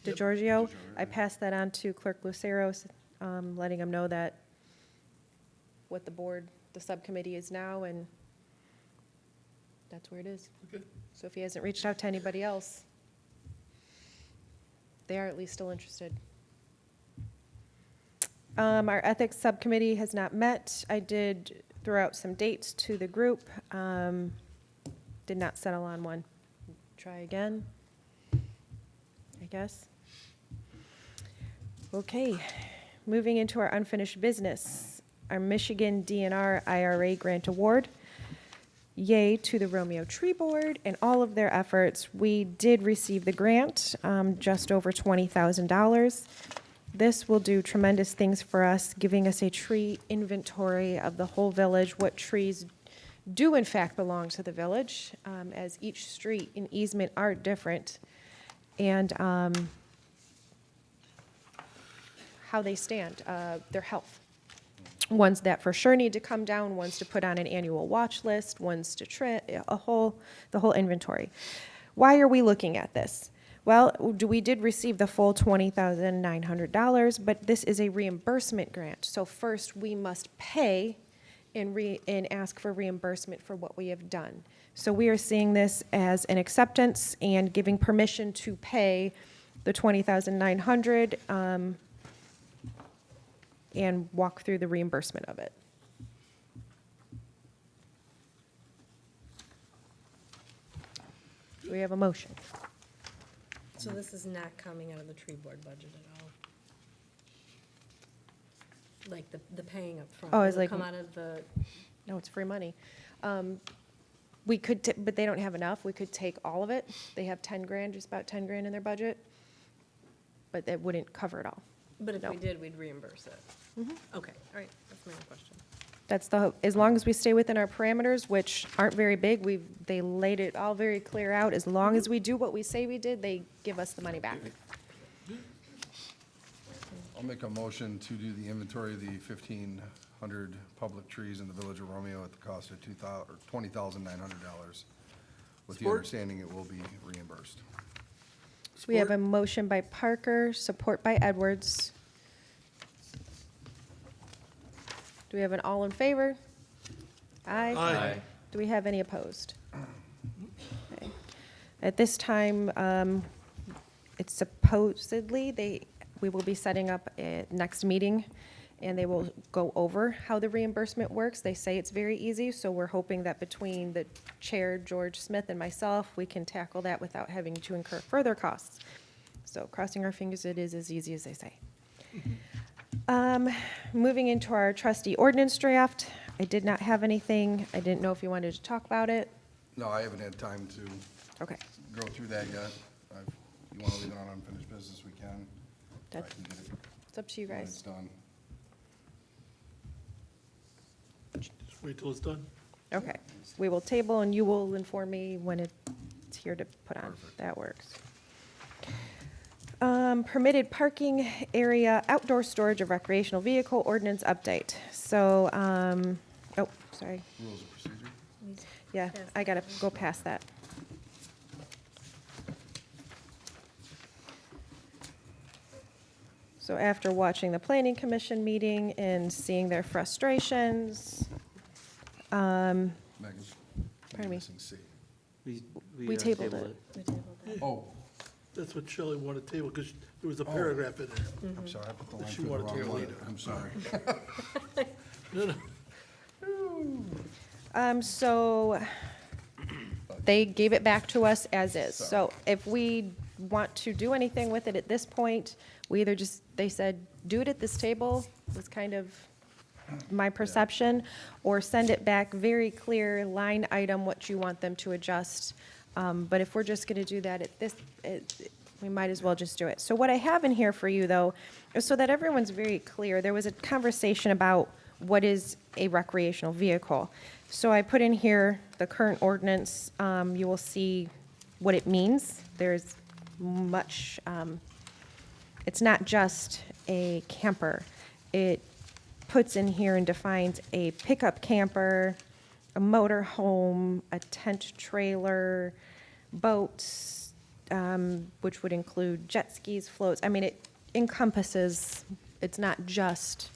Yep. DeGiorgio. DeGiorgio, I passed that on to Clerk Lucero, letting him know that what the board, the subcommittee is now, and that's where it is. Okay. So if he hasn't reached out to anybody else, they are at least still interested. Our ethics subcommittee has not met. I did throw out some dates to the group. Did not settle on one. Try again, I guess. Okay, moving into our unfinished business. Our Michigan DNR IRA grant award. Yay to the Romeo Tree Board and all of their efforts. We did receive the grant, just over $20,000. This will do tremendous things for us, giving us a tree inventory of the whole village, what trees do in fact belong to the village, as each street and easement are different, and how they stand, their health. Ones that for sure need to come down, ones to put on an annual watch list, ones to trim, the whole inventory. Why are we looking at this? Well, we did receive the full $20,900, but this is a reimbursement grant. So first, we must pay and ask for reimbursement for what we have done. So we are seeing this as an acceptance and giving permission to pay the $20,900 and walk through the reimbursement of it. Do we have a motion? So this is not coming out of the tree board budget at all? Like the paying up front? Oh, it's It'll like- come out of the, No, it's free money. We could, but they don't have enough. We could take all of it. They have 10 grand, just about 10 grand in their budget, but that wouldn't cover it all. but if No. we did, we'd reimburse it? Okay, all right, that's my only question. That's the hope. As long as we stay within our parameters, which aren't very big, they laid it all very clear out. As long as we do what we say we did, they give us the money back. I'll make a motion to do the inventory of the 1,500 public trees in the village of Romeo at the cost of $20,900, with the Support. understanding it will be reimbursed. We have a Support. motion by Parker, support by Edwards. Do we have an all in favor? Aye. Aye. Do we have any opposed? Okay. At this time, it's supposedly, we will be setting up a next meeting, and they will go over how the reimbursement works. They say it's very easy, so we're hoping that between the chair, George Smith, and myself, we can tackle that without having to incur further costs. So crossing our fingers, it is as easy as they say. Moving into our trustee ordinance draft, I did not have anything. I didn't know if you wanted to talk about it. No, I haven't had time to Okay. go through that yet. If you want to leave it on unfinished business, we can. I That's- can get it It's up to you when it's guys. done. Just wait till it's done. Okay. We will table, and you will inform me when it's here to put on. Perfect. That works. Permitted parking area, outdoor storage of recreational vehicle ordinance update. So, oh, sorry. Rules of procedure? Yeah, I gotta go past that. So after watching the planning commission meeting and seeing their frustrations, Megan? Pardon me. Missing C. we tabled it. We tabled that. Oh, That's what Shelley wanted to table, because there was a paragraph in there. I'm sorry, I put the line She through the wanted to wrong one. delete it. I'm sorry. No, no. So they gave it back to us as is. So if we want to do anything with it at this point, we either just, they said, do it at this table, was kind of my perception, or send it back very clear, line item, what you want them to adjust. But if we're just gonna do that at this, we might as well just do it. So what I have in here for you, though, is so that everyone's very clear, there was a conversation about what is a recreational vehicle. So I put in here the current ordinance. You will see what it means. There's much, it's not just a camper. It puts in here and defines a pickup camper, a motor home, a tent trailer, boats, which would include jet skis, floats. I mean, it encompasses, it's not just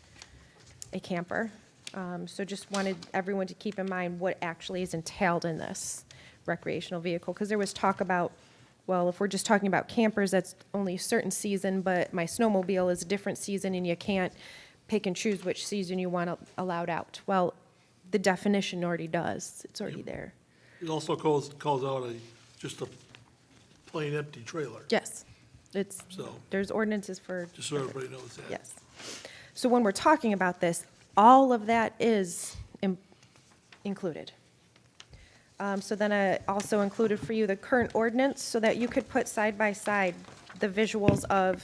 a camper. So just wanted everyone to keep in mind what actually is entailed in this recreational vehicle, because there was talk about, well, if we're just talking about campers, that's only a certain season, but my snowmobile is a different season, and you can't pick and choose which season you want allowed out. Well, the definition already does, it's already there. It also calls out just a plain empty trailer, Yes, it's, so, there's ordinances for. just so everybody knows that. Yes. So when we're talking about this, all of that is included. So then I also included for you the current ordinance so that you could put side by side the visuals of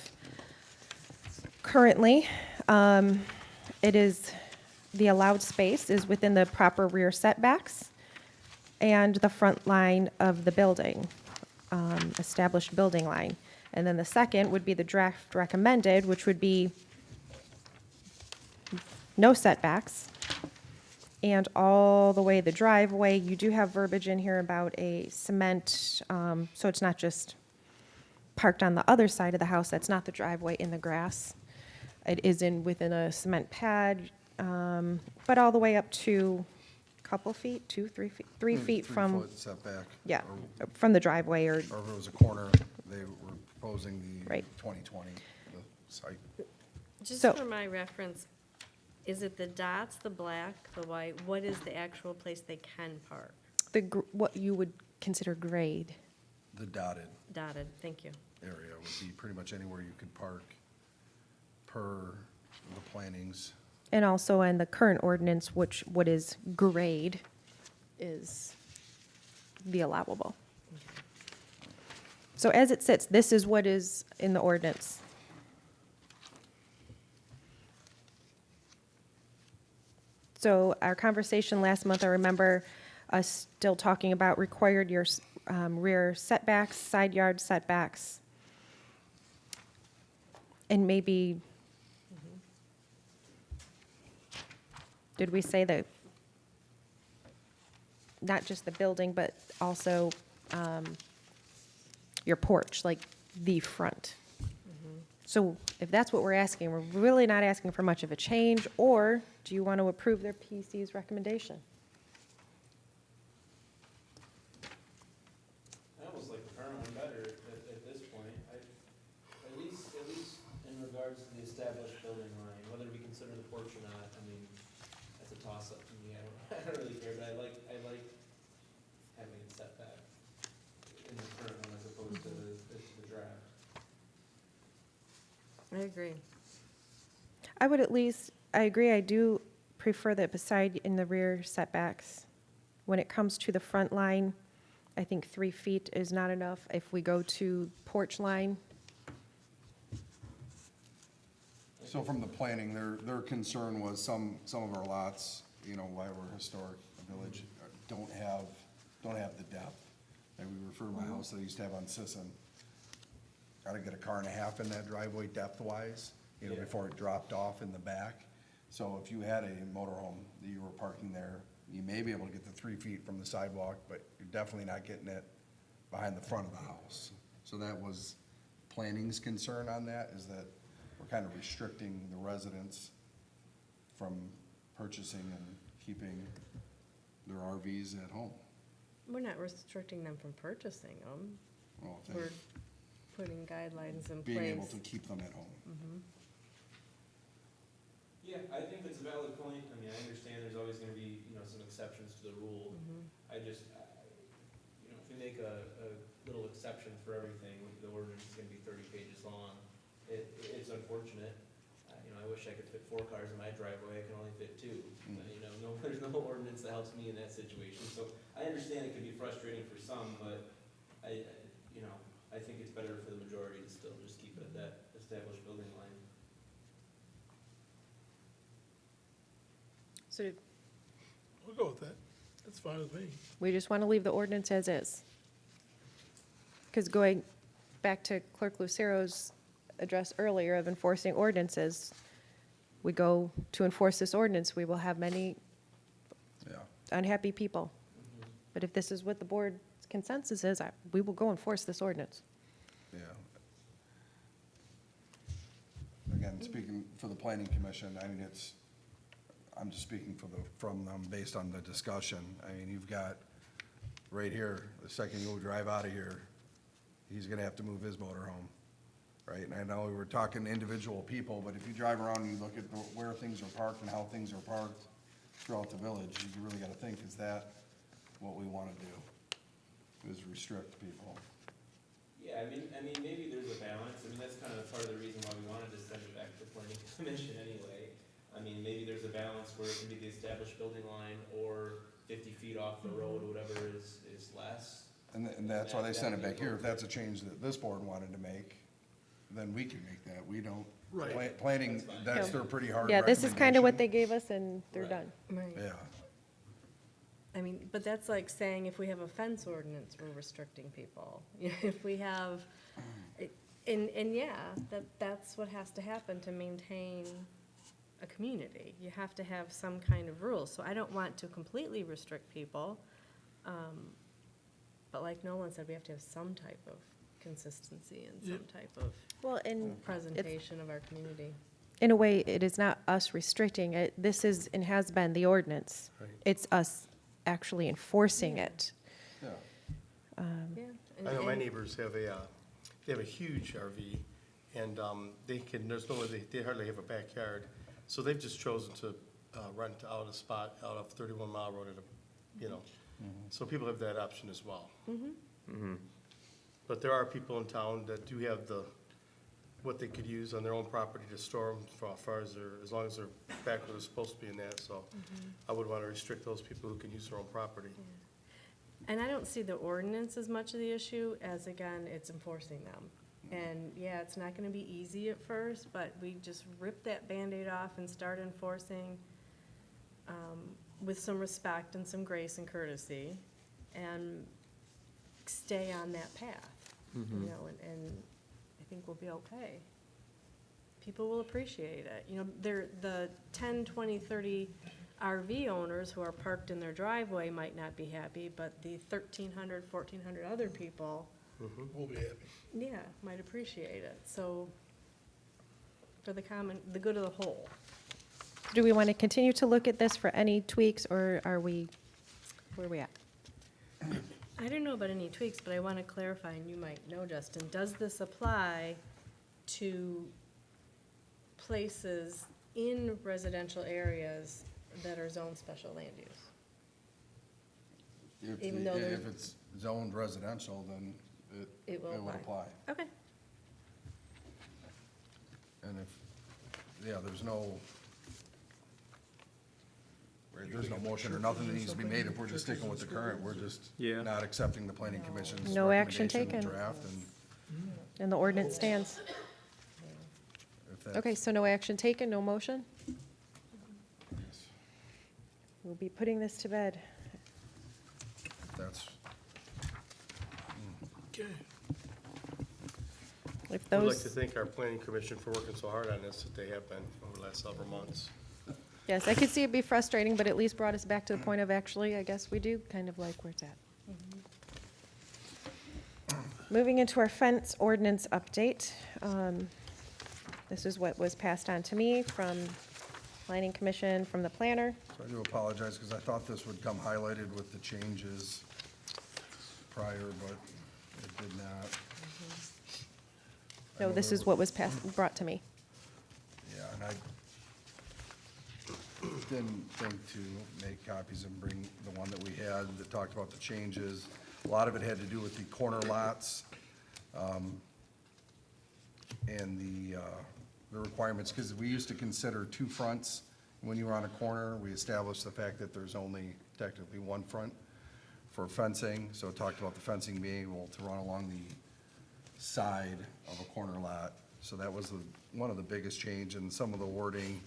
currently. It is, the allowed space is within the proper rear setbacks and the front line of the building, established building line. And then the second would be the draft recommended, which would be no setbacks, and all the way the driveway. You do have verbiage in here about a cement, so it's not just parked on the other side of the house, that's not the driveway in the grass. It is within a cement pad, but all the way up to a couple feet, 2, 3 feet, 3 feet from, 3-foot setback. yeah, Or from the driveway, or, or if it was a corner, they were proposing the Right. 2020, the site. Just So- for my reference, is it the dots, the black, the white? What is the actual place they can park? what you would consider grade. The dotted Dotted, thank you. area would be pretty much anywhere you could park per the plannings. And also in the current ordinance, what is grade is the allowable. So as it sits, this is what is in the ordinance. So our conversation last month, I remember us still talking about required rear setbacks, side yard setbacks. And maybe, did we say that, not just the building, but also your porch, like the front? So if that's what we're asking, we're really not asking for much of a change, or do you want to approve their PC's recommendation? I almost like the current one better at this point. At least in regards to the established building line, whether we consider the porch or not, I mean, that's a toss-up to me. I don't really care, but I like having it set back in the current one as opposed to the draft. I agree. I would at least, I agree, I do prefer that beside in the rear setbacks. When it comes to the front line, I think 3 feet is not enough. If we go to porch line, So from the planning, their concern was some of our lots, you know, why we're a historic village, don't have the depth. Like we refer to my house that I used to have on Sisson. Gotta get a car and a half in that driveway depth-wise, you know, Yeah. before it dropped off in the back. So if you had a motorhome that you were parking there, you may be able to get the 3 feet from the sidewalk, but you're definitely not getting it behind the front of the house. So that was planning's concern on that, is that we're kind of restricting the residents from purchasing and keeping their RVs at home. We're not restricting them from purchasing them. Well, if We're they- putting guidelines in being able place. to keep them at home. Yeah, I think that's a valid point. I mean, I understand there's always gonna be, some exceptions to the rule. I just, if we make a little exception for everything, the ordinance is gonna be 30 pages long. It's unfortunate. I wish I could fit 4 cars in my driveway. I can only fit 2. There's no ordinance that helps me in that situation. So I understand it can be frustrating for some, but I think it's better for the majority to still just keep it at that established building line. so We'll go with that. That's fine with me. we just want to leave the ordinance as is. Because going back to Clerk Lucero's address earlier of enforcing ordinances, we go to enforce this ordinance, we will have many Yeah. unhappy people. But if this is what the board's consensus is, we will go enforce this ordinance. Yeah. Again, speaking for the planning commission, I mean, I'm just speaking from them based on the discussion. I mean, you've got, right here, the second you drive out of here, he's gonna have to move his motorhome, right? And I know we were talking individual people, but if you drive around and you look at where things are parked and how things are parked throughout the village, you really gotta think, is that what we wanna do? Is restrict people? Yeah, I mean, maybe there's a balance. I mean, that's kind of part of the reason why we wanted to send it back to the planning commission anyway. I mean, maybe there's a balance where it can be the established building line or 50 feet off the road, whatever is less. And that's why they sent it back here. If that's a change that this board wanted to make, then we can make that. We don't, Right. planning, that's their pretty hard Yeah, this is kind of what they recommendation. gave us and they're Right. done. Right. Yeah, I mean, but that's like saying if we have a fence ordinance, we're restricting people. If we have, and yeah, that's what has to happen to maintain a community. You have to have some kind of rules. So I don't want to completely restrict people. But like Nolan said, we have to have some type of consistency and some type of Well, and presentation of our community. in a way, it is not us restricting it. This is and has been the ordinance. Right. It's us actually enforcing it. yeah. Yeah. I know my and- neighbors have they have a huge RV, and there's no way, they hardly have a backyard. So they've just chosen to rent out a spot out of 31 Mile Road at a, so people have that option as well. But there are people in town that do have what they could use on their own property to store them for as long as they're back where they're supposed to be in that, so I would want to restrict those people who can use their own property. And I don't see the ordinance as much of the issue as, again, it's enforcing them. And, yeah, it's not gonna be easy at first, but we just rip that Band-Aid off and start enforcing with some respect and some grace and courtesy, and stay on that path, you know, and I think we'll be okay. People will appreciate it. You know, the 10, 20, 30 RV owners who are parked in their driveway might not be happy, but the 1,300, 1,400 other people, We'll be happy. yeah, might appreciate it. So, for the good of the whole. Do we want to continue to look at this for any tweaks, or where are we at? I don't know about any tweaks, but I want to clarify, and you might know, Justin, does this apply to places in residential areas that are zoned special land use? If, Even though if it's zoned residential, then It will would apply. apply. Okay. And there's no motion or nothing that needs to be made. If we're just sticking with the current, we're just not accepting the planning commission's No action recommendation taken. draft, and And the ordinance stands. if that's. Okay, so no action taken, no motion? We'll be putting this to bed. If that's, Okay. If I'd like those, to thank our planning commission for working so hard on this that they have been over the last several months. yes, I could see it be frustrating, but at least brought us back to the point of actually, I guess we do kind of like where it's at. Moving into our fence ordinance update. This is what was passed on to me from Planning Commission, from the planner. so I do apologize, because I thought this would come highlighted with the changes prior, but it did not. I No, know this there is what was brought to me. Yeah, and I didn't think to make copies and bring the one that we had that talked about the changes. A lot of it had to do with the corner lots, and the requirements, because we used to consider two fronts. When you were on a corner, we established the fact that there's only technically one front for fencing, so it talked about the fencing being able to run along the side of a corner lot. So that was one of the biggest change, and some of the wording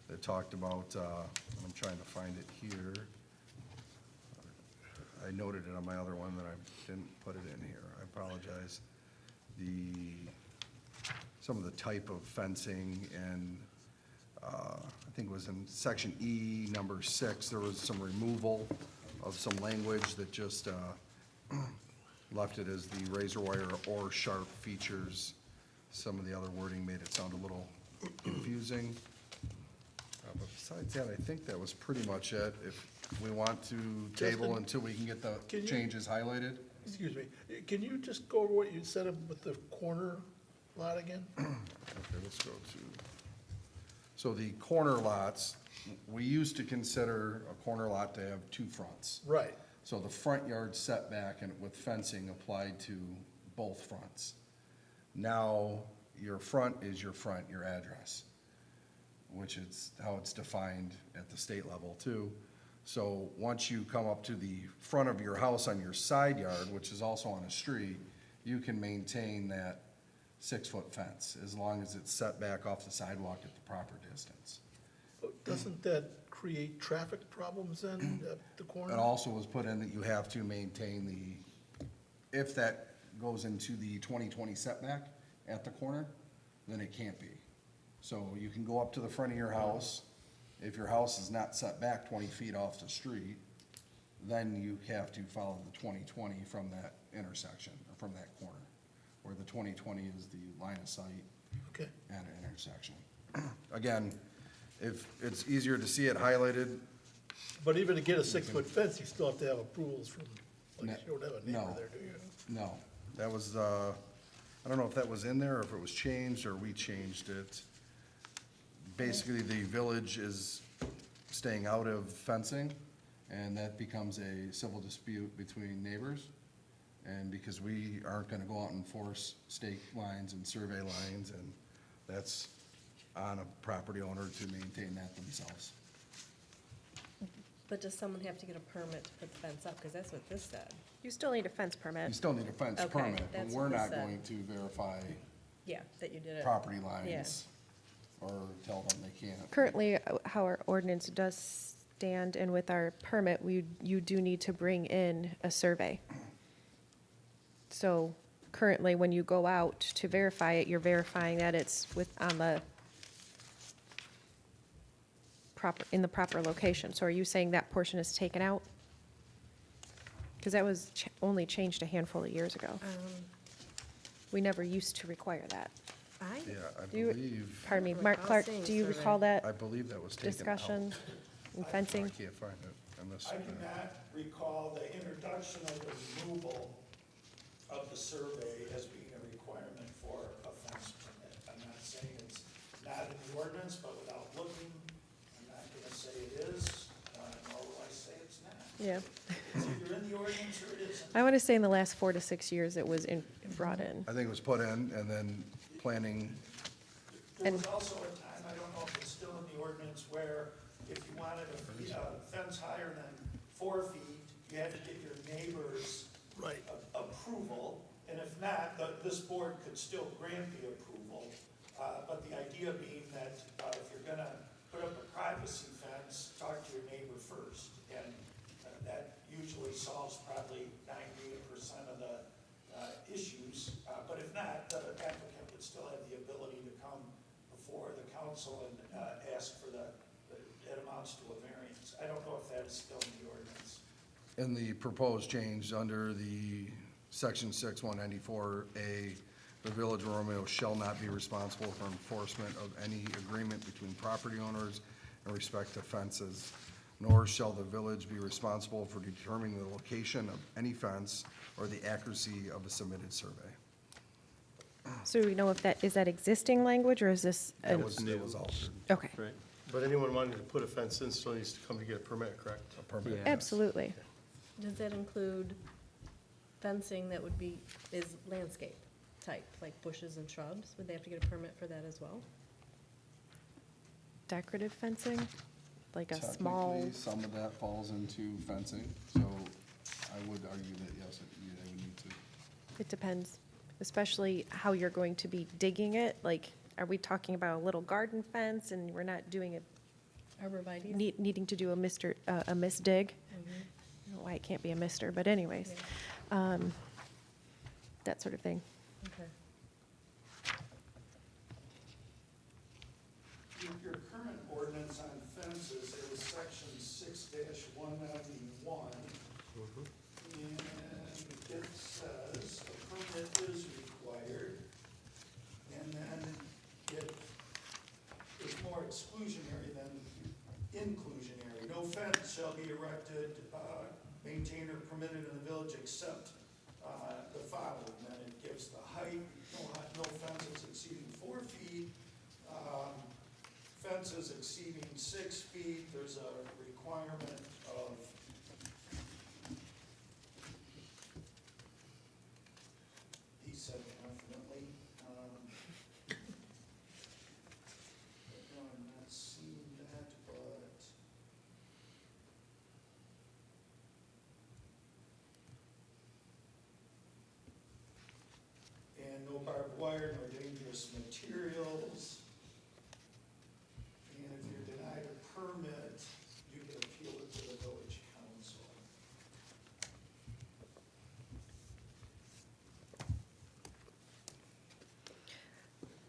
that talked about, I'm trying to find it here. I noted it on my other one that I didn't put it in here, I apologize. Some of the type of fencing, and I think it was in section E, number 6, there was some removal of some language that just left it as the razor wire or sharp features. Some of the other wording made it sound a little confusing. But besides that, I think that was pretty much it. If we want to table Justin, until we can get the can you- changes highlighted. Excuse me, can you just go over what you said with the corner lot again? Okay, let's go to, so the corner lots, we used to consider a corner lot to have two fronts. Right, So the front yard setback and with fencing applied to both fronts. Now, your front is your front, your address, which is how it's defined at the state level too. So once you come up to the front of your house on your side yard, which is also on a street, you can maintain that 6-foot fence as long as it's set back off the sidewalk at the proper distance. but doesn't that create traffic problems then at the corner? It also was put in that you have to maintain the, if that goes into the 2020 setback at the corner, then it can't be. So you can go up to the front of your house. If your house is not set back 20 feet off the street, then you have to follow the 2020 from that intersection, or from that corner, where the 2020 is the line of sight Okay, at an intersection. Again, if it's easier to see it highlighted, but even to get a 6-foot fence, you still have to have approvals from, like, you don't have a neighbor No. there, do you? no, that was, I don't know if that was in there, or if it was changed, or we changed it. Basically, the village is staying out of fencing, and that becomes a civil dispute between neighbors. And because we aren't gonna go out and enforce stake lines and survey lines, and that's on a property owner to maintain that themselves. But does someone have to get a permit to put the fence up? Because that's what this said. You still need a fence You permit. still need a fence Okay, permit, but that's we're what this not said. going to verify Yeah, that you did it. property lines or tell them they can't. Currently, how our ordinance does stand, and with our permit, you do need to bring in a survey. So currently, when you go out to verify it, you're verifying that it's on the in the proper location. So are you saying that portion is taken out? Because that was only changed a handful of years ago. We never used to require that. Yeah, I Do you- believe, Pardon me, Recall Mark Clark, seeing do you survey. recall I that believe that was taken out. discussion and I fencing? can't find it. I missed I it. do not recall the introduction of the removal of the survey as being a requirement for a fence permit. I'm not saying it's not in the ordinance, but without looking, I'm not gonna say it is, nor will I say it's not. Yeah. It's either in the ordinance or it isn't. I want to say in the last 4 to 6 years, it was brought in. I think it was put in, and then planning, There was also a time, I don't know if it's still in the ordinance, where if you wanted a fence higher than 4 feet, you had to get your neighbor's Right. approval, and if not, this board could still grant the approval. But the idea being that if you're gonna put up a privacy fence, talk to your neighbor first. And that usually solves probably 98% of the issues. But if not, the applicant would still have the ability to come before the council and ask for that amounts to a variance. I don't know if that is still in the ordinance. in the proposed change under the section 6194A, the Village of Romeo shall not be responsible for enforcement of any agreement between property owners in respect to fences, nor shall the village be responsible for determining the location of any fence or the accuracy of a submitted survey. So do we know if is that existing language, or is this? It was altered. Okay, but anyone wanting to put a fence in still needs to come to get a permit, correct? A permit, yes. absolutely. Does that include fencing that would be, is landscape type, like bushes and shrubs? Would they have to get a permit for that as well? Decorative fencing, like a small, Technically, some of that falls into fencing, so I would argue that, yes, they would need to. it depends, especially how you're going to be digging it. Like, are we talking about a little garden fence, and we're not doing it, Arborvitae? needing to do a misdig? I don't know why it can't be a mister, but anyways, that sort of thing. Okay. Your current ordinance on fences is section 6-191. And it says a permit is required, and then it is more exclusionary than inclusionary. No fence shall be erected, maintained or permitted in the village except the following. Then it gives the height, no fences exceeding 4 feet, fences exceeding 6 feet. There's a requirement of he said definitely. No, I'm not seeing that, but and no barbed wire, no dangerous materials. And if you're denied a permit, you can appeal it to the village council.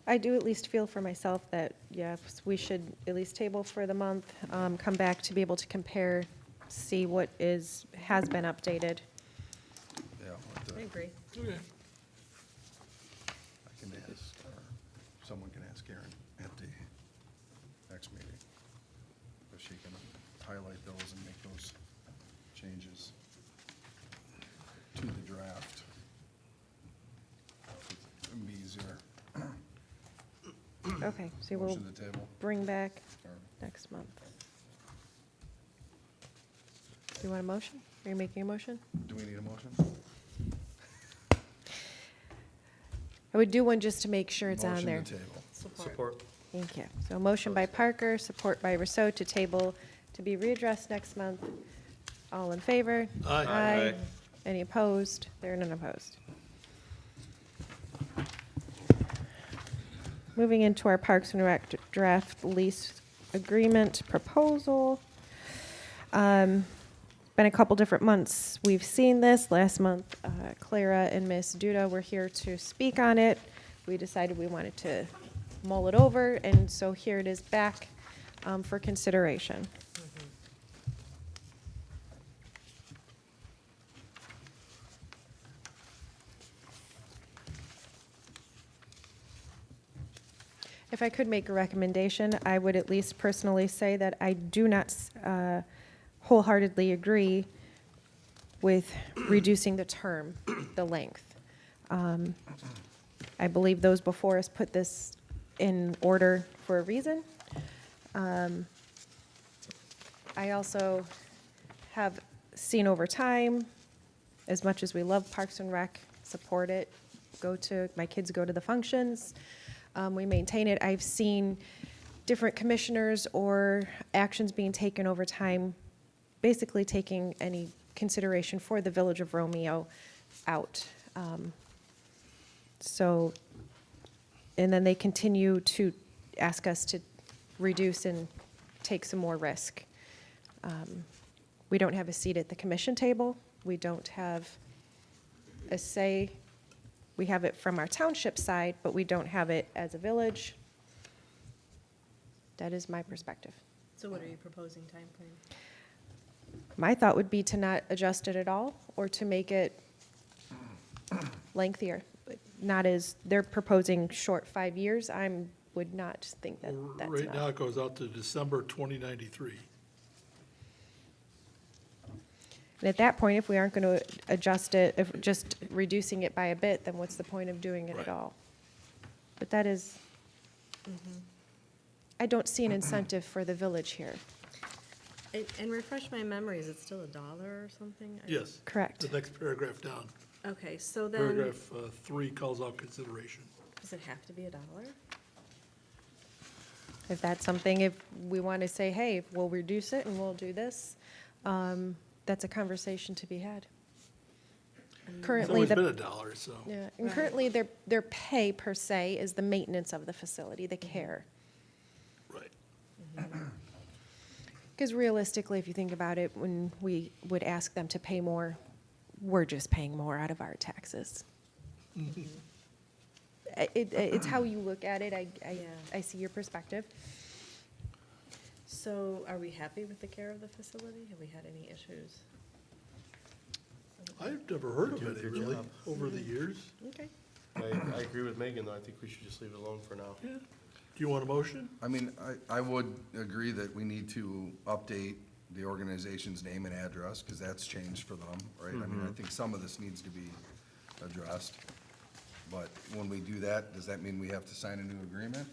I do at least feel for myself that, yes, we should at least table for the month, come back to be able to compare, see what has been updated. Yeah, I agree. Okay. I can ask, or someone can ask Erin at the next meeting, if she can highlight those and make those changes to the draft. It'd be easier. Okay, so we'll Motion to table, bring back or next month. Do you want a motion? Are you making a motion? do we need a motion? I would do one just to make sure it's on there. Motion to table. Support. Thank you. So a motion by Parker, support by Rousseau to table to be readdressed next month. All in favor? Aye. Aye. Any opposed? There are none opposed. Moving into our Parks and Rec draft lease agreement proposal. Been a couple different months. We've seen this. Last month, Clara and Miss Duda were here to speak on it. We decided we wanted to mull it over, and so here it is back for consideration. If I could make a recommendation, I would at least personally say that I do not wholeheartedly agree with reducing the term, the length. I believe those before us put this in order for a reason. I also have seen over time, as much as we love Parks and Rec, support it, my kids go to the functions, we maintain it. I've seen different commissioners or actions being taken over time, basically taking any consideration for the Village of Romeo out. So, and then they continue to ask us to reduce and take some more risk. We don't have a seat at the commission table. We don't have a say. We have it from our township side, but we don't have it as a village. That is my perspective. So what are you proposing timeframe? My thought would be to not adjust it at all, or to make it lengthier. Not as, they're proposing short 5 years. Would not think that that's Right now, enough. it goes out to December 2093. And at that point, if we aren't going to adjust it, if just reducing it by a bit, then what's the point of doing it at Right. all? But that is, I don't see an incentive for the village here. And refresh my memory, is it still $1 or something? Yes. Correct. The next paragraph down. Okay, so then, Paragraph 3 calls out consideration. does it have to be $1? If that's something, if we want to say, hey, we'll reduce it and we'll do this, that's a conversation to be had. It's Currently, always been $1, so. yeah, and Right. currently, their pay per se is the maintenance of the facility, the care. Right. Because realistically, if you think about it, when we would ask them to pay more, we're just paying more out of our taxes. It's how you look at it. I see your perspective. So are we happy with the care of the facility? Have we had any issues? I've never heard of Do a any good really job. over the years. Okay. I agree with Megan, though. I think we should just leave it alone for now. Yeah. you want a motion? I mean, I would agree that we need to update the organization's name and address, because that's changed for them, right? I mean, I think some of this needs to be addressed. But when we do that, does that mean we have to sign a new agreement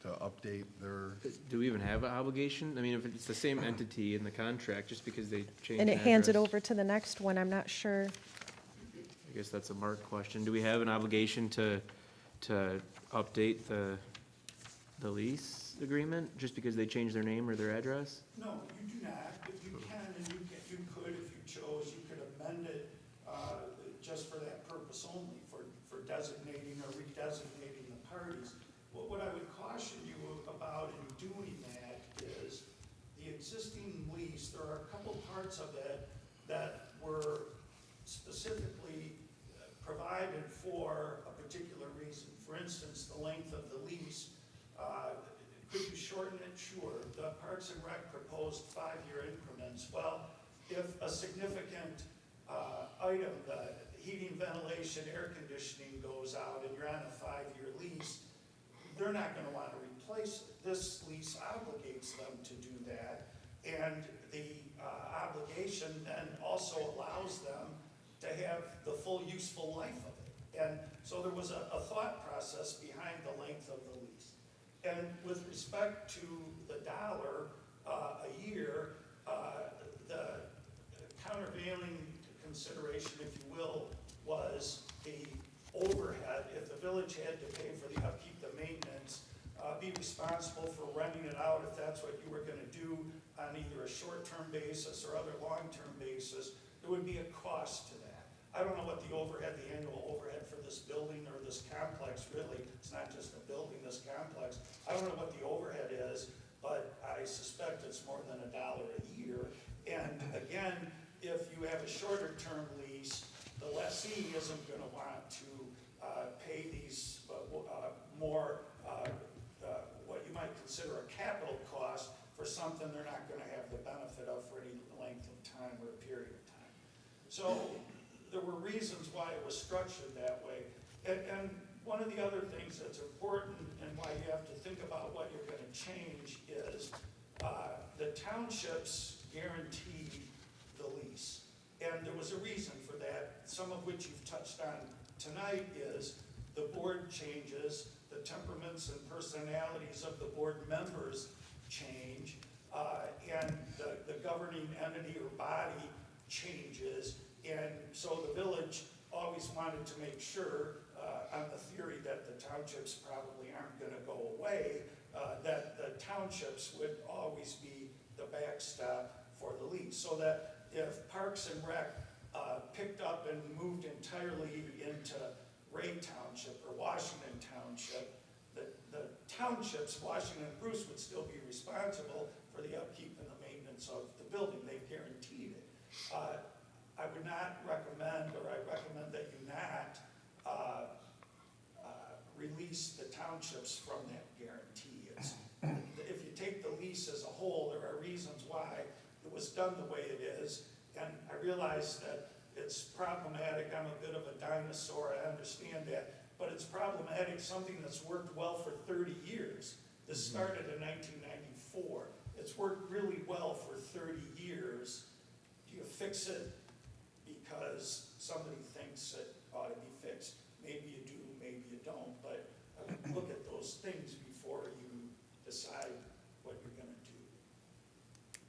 to update their? Do we even have an obligation? I mean, if it's the same entity in the contract, just because they change. And it the hands it address, over to the next one, I'm not sure. I guess that's a Mark question. Do we have an obligation to update the lease agreement, just because they change their name or their address? No, you do not, but you can, and you could, if you chose, you could amend it, just for that purpose only, for designating or redesignating the parties. What I would caution you about in doing that is the existing lease, there are a couple parts of it that were specifically provided for a particular reason. For instance, the length of the lease. Could you shorten it? Sure. The Parks and Rec proposed 5-year increments. Well, if a significant item, the heating, ventilation, air conditioning goes out and you're on a 5-year lease, they're not going to want to replace it. This lease obligates them to do that, and the obligation then also allows them to have the full useful life of it. And so there was a thought process behind the length of the lease. And with respect to the dollar a year, the countervailing consideration, if you will, was the overhead. If the village had to pay for the upkeep, the maintenance, be responsible for renting it out if that's what you were going to do on either a short-term basis or other long-term basis, there would be a cost to that. I don't know what the overhead, the annual overhead for this building or this complex, really, it's not just a building, this complex. I don't know what the overhead is, but I suspect it's more than $1 a year. And again, if you have a shorter term lease, the lessee isn't going to want to pay these more, what you might consider a capital cost for something they're not going to have the benefit of for any length of time or a period of time. So there were reasons why it was structured that way. And one of the other things that's important and why you have to think about what you're going to change is the townships guaranteed the lease. And there was a reason for that, some of which you've touched on tonight is the board changes, the temperaments and personalities of the board members change, and the governing entity or body changes. And so the village always wanted to make sure, on the theory that the townships probably aren't going to go away, that the townships would always be the backstop for the lease. So that if Parks and Rec picked up and moved entirely into Ray Township or Washington Township, the townships, Washington and Bruce, would still be responsible for the upkeep and the maintenance of the building. They guaranteed it. I would not recommend, or I recommend that you not release the townships from that guarantee. If you take the lease as a whole, there are reasons why it was done the way it is, and I realize that it's problematic. I'm a bit of a dinosaur, I understand that, but it's problematic, something that's worked well for 30 years. This started in 1994. It's worked really well for 30 years. Do you fix it because somebody thinks it ought to be fixed? Maybe you do, maybe you don't, but I would look at those things before you decide what you're going to do.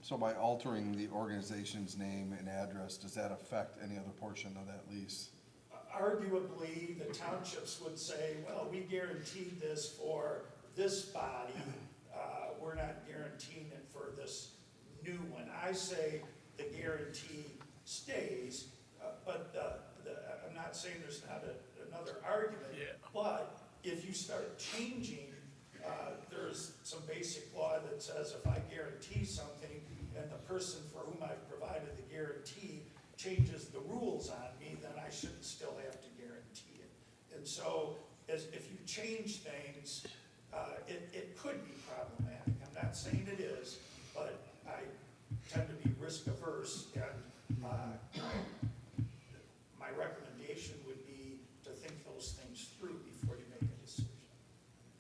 So by altering the organization's name and address, does that affect any other portion of that lease? Arguably, the townships would say, well, we guaranteed this for this body. We're not guaranteeing it for this new one. I say the guarantee stays, but I'm not saying there's not another argument. Yeah. But if you start changing, there's some basic law that says if I guarantee something and the person for whom I've provided the guarantee changes the rules on me, then I shouldn't still have to guarantee it. And so if you change things, it could be problematic. I'm not saying it is, but I tend to be risk averse, and my recommendation would be to think those things through before you make a decision.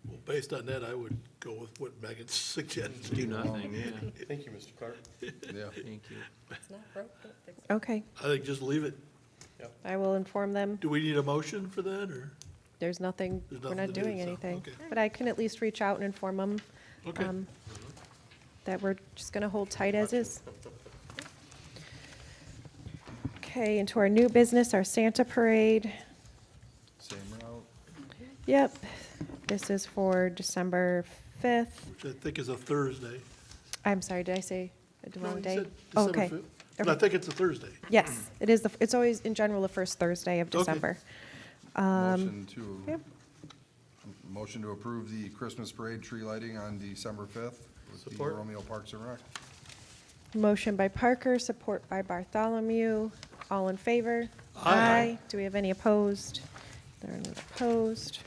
Well, based on that, I would go with what Megan suggested. Do nothing, yeah, Thank you, Mr. Clark. Yeah. thank you. It's not broke, don't fix it. Okay, I think just leave it. I will inform them. Do we need a motion for that, or? There's nothing, There's we're nothing not to do, doing so, anything. okay. But I can at least reach out and inform them Okay. that we're just going to hold tight as is. Okay, into our new business, our Santa Parade. Same route. Yep, this is for December 5th. Which I think is a Thursday. I'm sorry, did I say the No, wrong you day? said Oh, December okay. 5th. But I think it's a Thursday. Yes, it is, it's always, in general, the first Thursday of Okay. December. Motion to, yep. motion to approve the Christmas parade tree lighting on December 5th with the Support. Romeo Parks and Rec. Motion by Parker, support by Bartholomew. All in favor? Aye. Do we have any opposed? There are none opposed.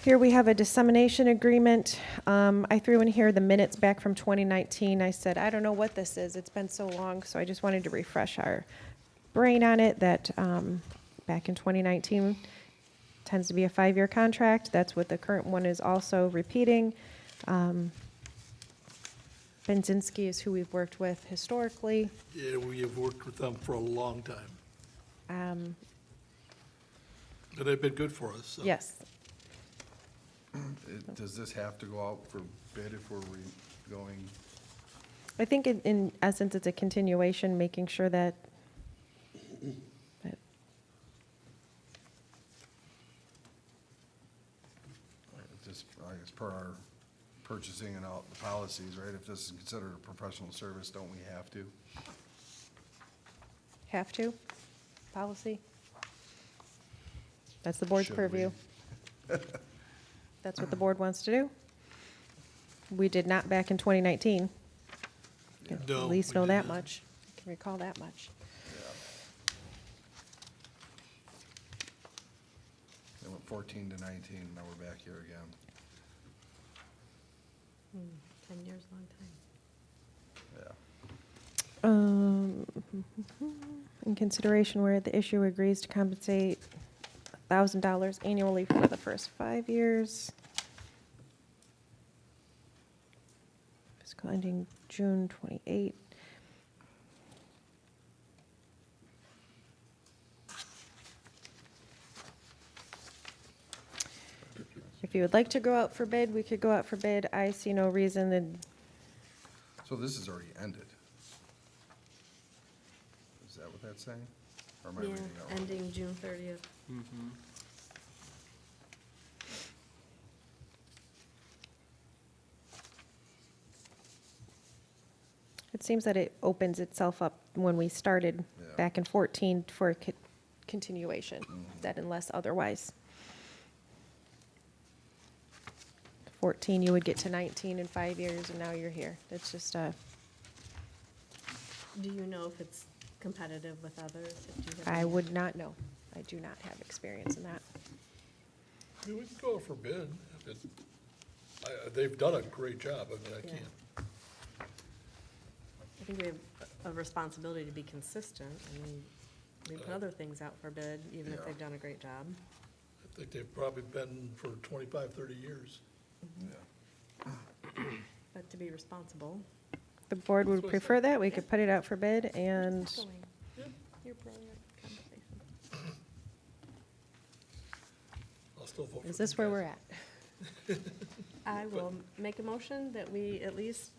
Here we have a dissemination agreement. I threw in here the minutes back from 2019. I said, I don't know what this is. It's been so long, so I just wanted to refresh our brain on it that back in 2019 tends to be a 5-year contract. That's what the current one is also repeating. Benzinski is who we've worked with historically. Yeah, we have worked with them for a long time, Um, and they've been good for us, so. Yes, Does this have to go out for bid if we're going? I think in essence, it's a continuation, making sure that Just, I guess, per our purchasing and all the policies, right? If this is considered a professional service, don't we have to? have to, policy. That's the board's Should purview. That's what the board wants to do. We did not back in 2019. Can No, At least we know did that not. much. I can recall that much. It went 14 to 19, now we're back here again. 10 years, long time. Yeah. In consideration where the issuer agrees to compensate $1,000 annually for the first 5 years. Fiscal ending June 28. If you would like to go out for bid, we could go out for bid. I see no reason that, So this is already ended. Is that what that's saying? Or am I Yeah, reading that wrong? ending June 30th. it seems that it opens itself up when we started Yeah. back in 14 for a continuation, that unless otherwise. 14, you would get to 19 in 5 years, and now you're here. It's just Do you know if it's competitive with others? If you have I any- would not know. I do not have experience in that. I mean, we can go for bid. If it- They've done a great job, I mean, I Yeah. can't. I think we have a responsibility to be consistent. I mean, we put other things out for bid, even if Yeah. they've done a great job. I think they've probably been for 25, 30 years. Yeah. But to be responsible. The board would That's what I prefer that. We could put it out for bid, and You're brilliant conversation. I'll still vote for is this you where guys. we're at? I will make a motion that we at least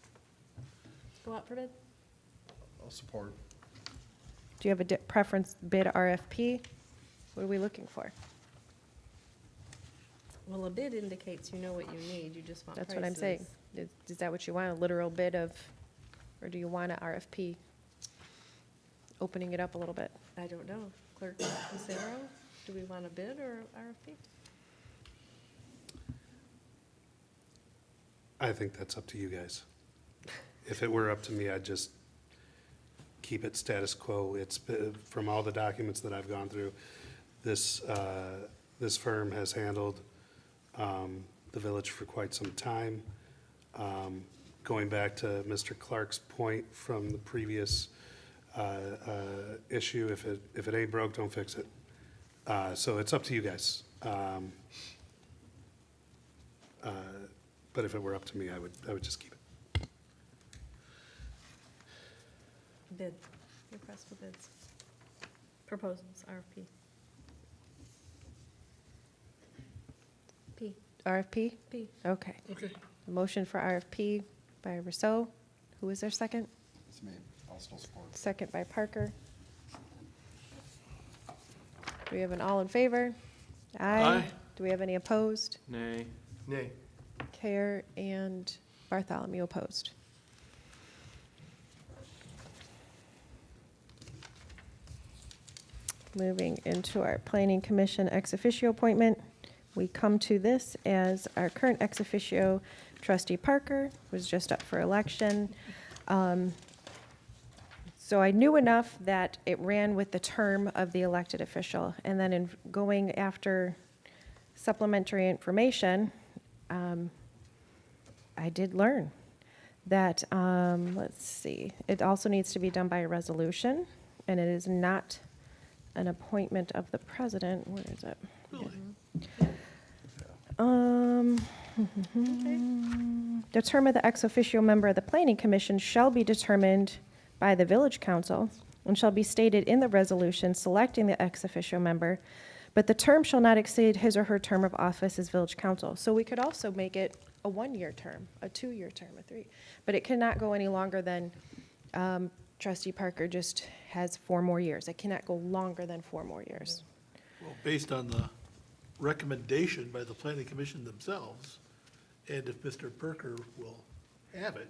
go out for bid. I'll support. Do you have a preference bid RFP? What are we looking for? Well, a bid indicates you know what you need, you just want That's prices. what I'm saying. Is that what you want, a literal bid of, or do you want an RFP? Opening it up a little bit. I don't know. Clerk Lucero, do we want a bid or RFP? I think that's up to you guys. If it were up to me, I'd just keep it status quo. It's, from all the documents that I've gone through, this firm has handled the village for quite some time. Going back to Mr. Clark's point from the previous issue, if it ain't broke, don't fix it. So it's up to you guys. But if it were up to me, I would just keep it. Bid, request for bids. Proposals, RFP. P. RFP? P. Okay. Okay. A motion for RFP by Rousseau. Who was their second? It's me. I'll still support. Second by Parker. Do we have an all in favor? Aye. Do we have any opposed? Nay. Nay. Care and Bartholomew opposed. Moving into our Planning Commission ex officio appointment. We come to this as our current ex officio trustee Parker was just up for election. So I knew enough that it ran with the term of the elected official. And then in going after supplementary information, I did learn that, let's see, it also needs to be done by a resolution, and it is not an appointment of the president. Where is it? The term of the ex officio member of the Planning Commission shall be determined by the village council and shall be stated in the resolution selecting the ex officio member, but the term shall not exceed his or her term of office as village council. So we could also make it a 1-year term, a 2-year term, a 3, but it cannot go any longer than, trustee Parker just has 4 more years. It cannot go longer than 4 more years. Well, based on the recommendation by the planning commission themselves, and if Mr. Parker will have it,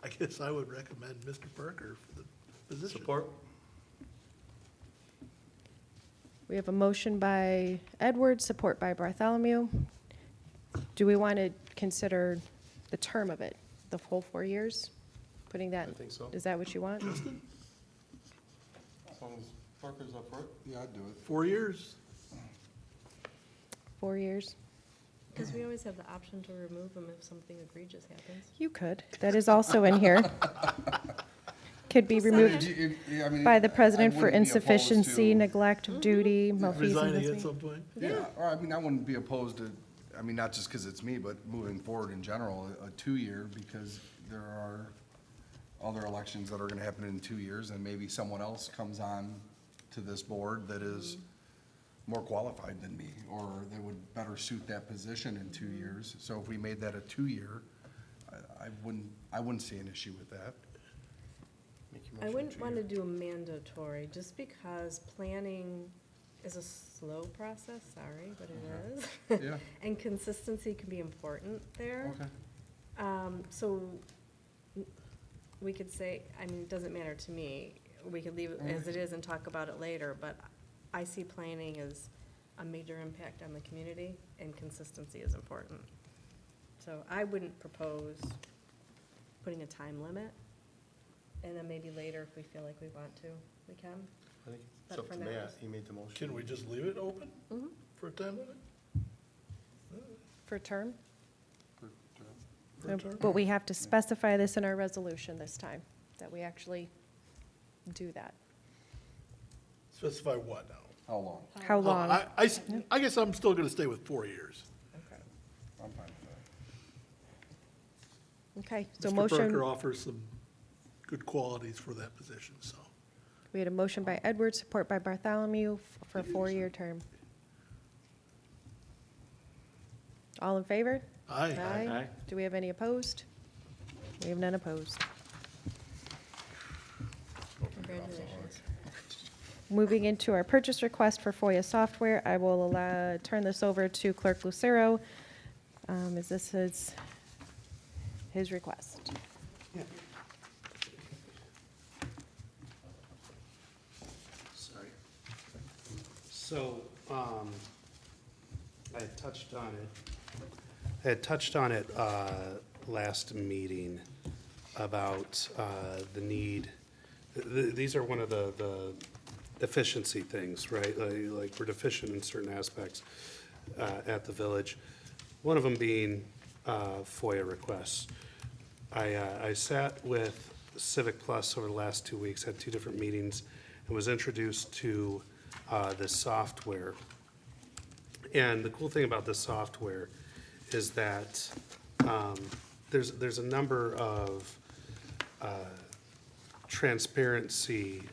I guess I would recommend Mr. Parker for the position. Support? We have a motion by Edwards, support by Bartholomew. Do we want to consider the term of it, the whole 4 years? Putting that, I think so. is that what you want? As long as Parker's up for it. Yeah, I'd do it. 4 years? 4 years? Because we always have the option to remove them if something egregious happens. You could. That is also in here. Could be removed by the president for insufficiency, neglect of duty, malfeasance. Resigning at some point? Yeah, or I mean, I wouldn't be opposed to, I mean, not just because it's me, but moving forward in general, a 2-year, because there are other elections that are gonna happen in 2 years, and maybe someone else comes on to this board that is more qualified than me, or that would better suit that position in 2 years. So if we made that a 2-year, I wouldn't see an issue with that. Make your I motion wouldn't want to 2-year. do a mandatory, just because planning is a slow process, sorry, but it is. Yeah, And consistency can be important there. okay. So we could say, I mean, it doesn't matter to me, we could leave it as it is and talk about it later, but I see planning as a major impact on the community, and consistency is important. So I wouldn't propose putting a time limit, and then maybe later, if we feel like we want to, we can. I think it's But up for to now, Matt. it's- He made the motion. Can we just leave it open Mhm. for a time limit? For term? For a term? But we have to specify this in our resolution this time, that we actually do that. Specify what now? How long? How long? I guess I'm still gonna stay with 4 years. I'm fine with that. Okay, so Mr. motion, Parker offers some good qualities for that position, so. we had a motion by Edwards, support by Bartholomew for a 4-year term. All in favor? Aye. Aye. Do we have any opposed? We have none opposed. Congratulations. Moving into our purchase request for FOIA software, I will turn this over to Clerk Lucero, as this is his request. Sorry. So, I had touched on it last meeting about the need, these are one of the efficiency things, right? Like, we're deficient in certain aspects at the village. One of them being FOIA requests. I sat with Civic Plus over the last 2 weeks, had 2 different meetings, and was introduced to this software. And the cool thing about this software is that there's a number of transparency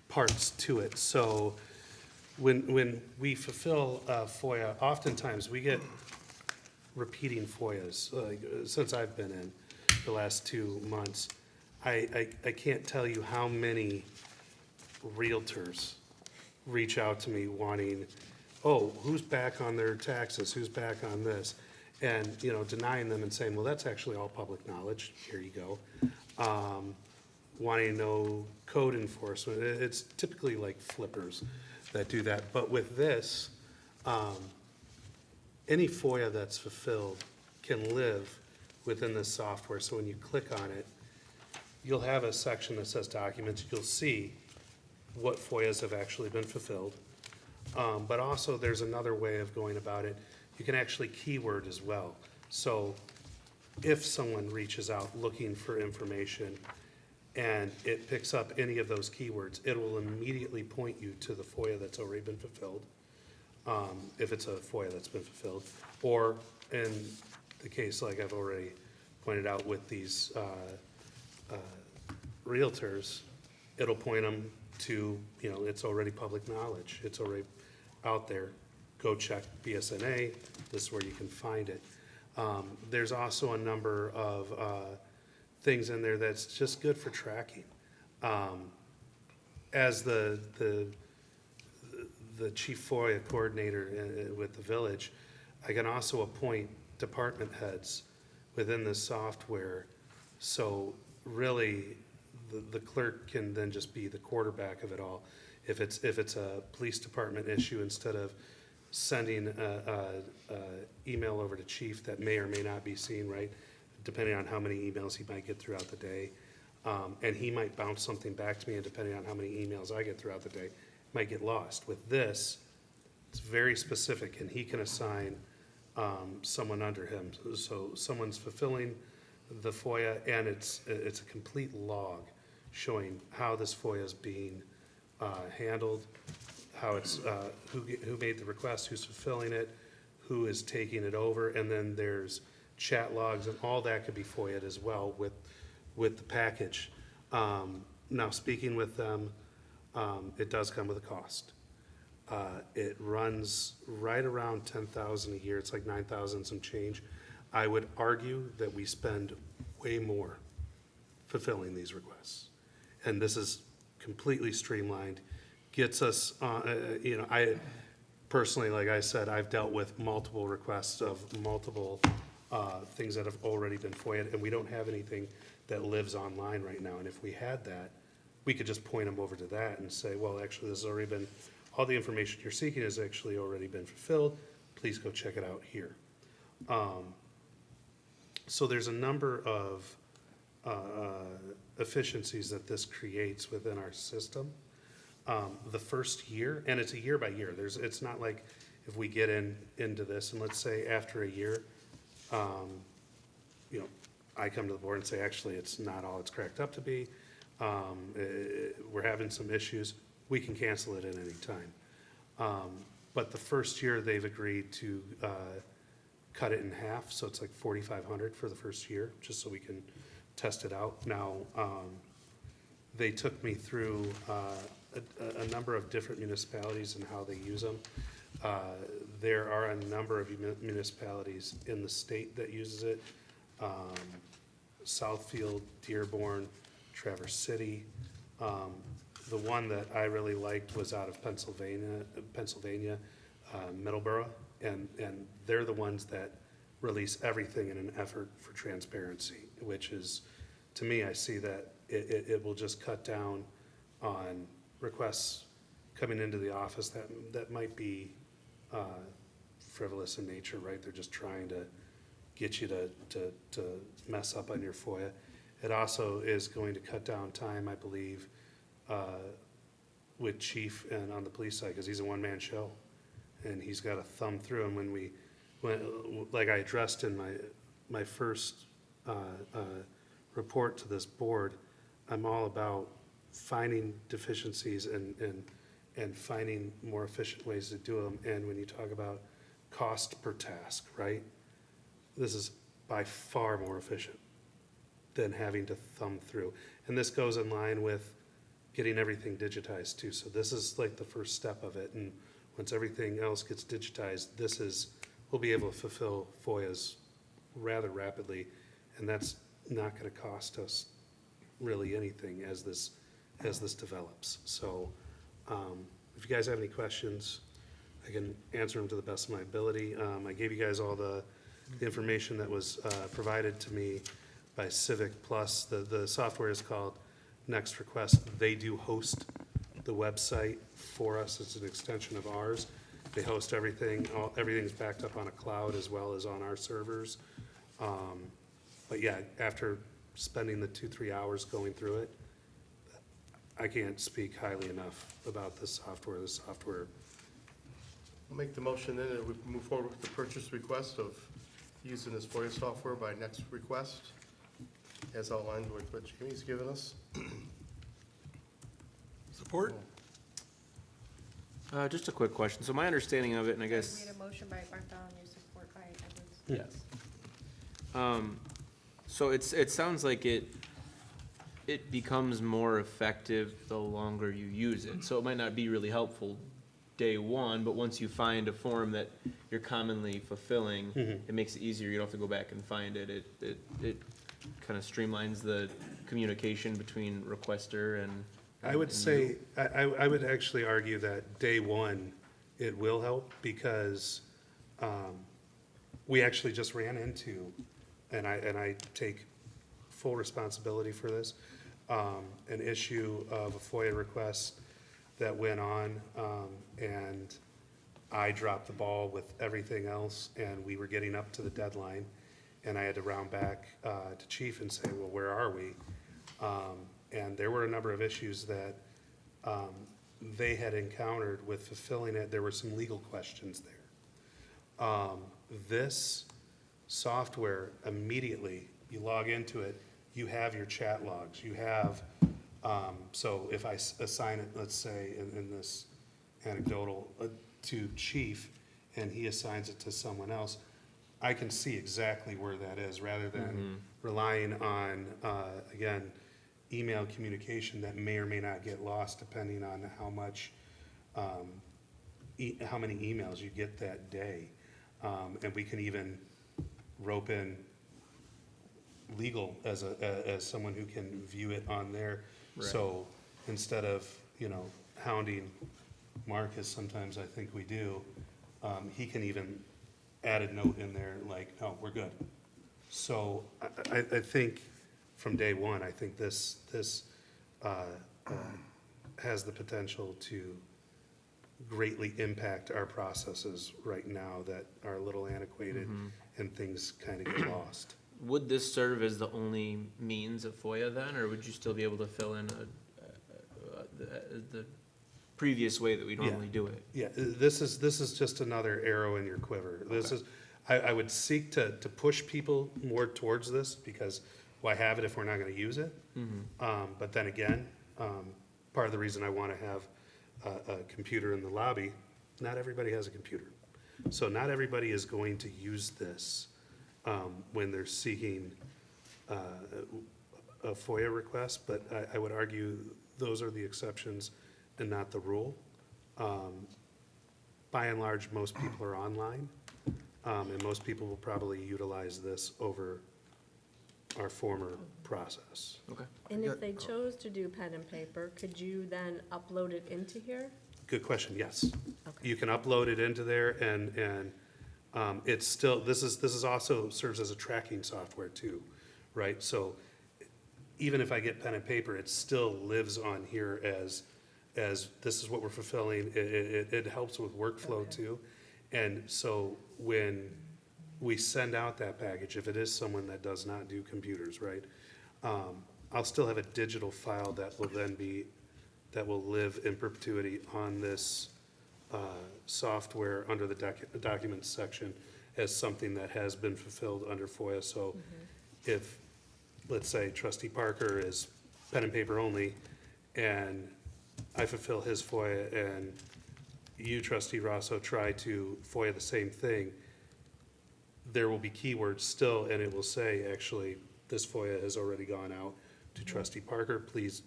parts to it. So when we fulfill FOIA, oftentimes we get repeating FOIAs, like, since I've been in the last 2 months. I can't tell you how many realtors reach out to me wanting, oh, who's back on their taxes, who's back on this? And, you know, denying them and saying, well, that's actually all public knowledge, here you go. Wanting to know code enforcement, it's typically like flippers that do that. But with this, any FOIA that's fulfilled can live within this software. So when you click on it, you'll have a section that says documents. You'll see what FOIAs have actually been fulfilled. But also there's another way of going about it. You can actually keyword as well. So if someone reaches out looking for information and it picks up any of those keywords, it will immediately point you to the FOIA that's already been fulfilled, if it's a FOIA that's been fulfilled. Or in the case, like I've already pointed out with these realtors, it'll point them to, you know, it's already public knowledge. It's already out there. Go check BSNA. This is where you can find it. There's also a number of things in there that's just good for tracking. As the chief FOIA coordinator with the village, I can also appoint department heads within the software. So really, the clerk can then just be the quarterback of it all. If it's a police department issue, instead of sending a email over to chief that may or may not be seen, right? Depending on how many emails he might get throughout the day. And he might bounce something back to me, and depending on how many emails I get throughout the day, it might get lost. With this, it's very specific, and he can assign someone under him. So someone's fulfilling the FOIA, and it's a complete log showing how this FOIA is being handled, how it's, who made the request, who's fulfilling it, who is taking it over, and then there's chat logs, and all that could be FOIA'd as well with the package. Now, speaking with them, it does come with a cost. It runs right around 10,000 a year. It's like 9,000 some change. I would argue that we spend way more fulfilling these requests. And this is completely streamlined, gets us, you know, I personally, like I said, I've dealt with multiple requests of multiple things that have already been FOIA'd, and we don't have anything that lives online right now. And if we had that, we could just point them over to that and say, well, actually, this has already been, all the information you're seeking has actually already been fulfilled. Please go check it out here. So there's a number of efficiencies that this creates within our system. The first year, and it's a year by year. It's not like if we get into this, and let's say after a year, you know, I come to the board and say, actually, it's not all it's cracked up to be. We're having some issues. We can cancel it at any time. But the first year, they've agreed to cut it in half, so it's like $4,500 for the first year, just so we can test it out. Now, they took me through a number of different municipalities and how they use them. There are a number of municipalities in the state that uses it. Southfield, Dearborn, Traverse City. The one that I really liked was out of Pennsylvania, Middleborough, and they're the ones that release everything in an effort for transparency, which is, to me, I see that it will just cut down on requests coming into the office that might be frivolous in nature, right? They're just trying to get you to mess up on your FOIA. It also is going to cut down time, I believe, with chief and on the police side, because he's a one-man show, and he's got to thumb through. And when like I addressed in my first report to this board, I'm all about finding deficiencies and finding more efficient ways to do them. And when you talk about cost per task, right? This is by far more efficient than having to thumb through. And this goes in line with getting everything digitized too. So this is like the first step of it. And once everything else gets digitized, we'll be able to fulfill FOIAs rather rapidly. And that's not gonna cost us really anything as this develops. So, if you guys have any questions, I can answer them to the best of my ability. I gave you guys all the information that was provided to me by Civic Plus. The software is called Next Request. They do host the website for us. It's an extension of ours. They host everything. Everything's backed up on a cloud as well as on our servers. But yeah, after spending the 2-3 hours going through it, I can't speak highly enough about this software. This software, I'll make the motion then that we move forward with the purchase request of using this FOIA software by Next Request, as outlined with what Jamie's given us. Support? Just a quick question. So my understanding of it, and I guess. Made a motion by Bartholomew, support by Edwards. Yes. So it sounds like it becomes more effective the longer you use it. So it might not be really helpful day one, but once you find a form that you're commonly fulfilling, it makes it easier. You don't have to go back and find it. It kind of streamlines the communication between requester and. I would say, I would actually argue that day one, it will help because we actually just ran into, and I take full responsibility for this, an issue of a FOIA request that went on, and I dropped the ball with everything else, and we were getting up to the deadline, and I had to round back to chief and say, well, where are we? And there were a number of issues that they had encountered with fulfilling it. There were some legal questions there. This software, immediately, you log into it, you have your chat logs. You have, so if I assign it, let's say, in this anecdotal, to chief, and he assigns it to someone else, I can see exactly where that is, rather than relying on, again, email communication that may or may not get lost depending on how much, how many emails you get that day. And we can even rope in legal as someone who can view it on there. Right. So instead of, hounding Mark, as sometimes I think we do, he can even add a note in there like, no, we're good. So I think from day one, I think this has the potential to greatly impact our processes right now that are a little antiquated and things kind of get lost. Would this serve as the only means of FOIA then, or would you still be able to fill in the previous way that we normally do it? Yeah, this is just another arrow in your quiver. This is, I would seek to push people more towards this, because why have it if we're not gonna use it? But then again, part of the reason I wanna have a computer in the lobby, not everybody has a computer. So not everybody is going to use this when they're seeking a FOIA request, but I would argue those are the exceptions and not the rule. By and large, most people are online, and most people will probably utilize this over our former process. Okay. And if they chose to do pen and paper, could you then upload it into here? Good question, yes. Okay. You can upload it into there, and it's still, this is also serves as a tracking software too, right? So even if I get pen and paper, it still lives on here as this is what we're fulfilling. It helps with workflow too. And so when we send out that package, if it is someone that does not do computers, right? I'll still have a digital file that will then that will live in perpetuity on this software under the documents section as something that has been fulfilled under FOIA. So if, let's say, Trustee Parker is pen and paper only, and I fulfill his FOIA, and you, trustee Rosso, try to FOIA the same thing, there will be keywords still, and it will say, actually, this FOIA has already gone out to trustee Parker. Please,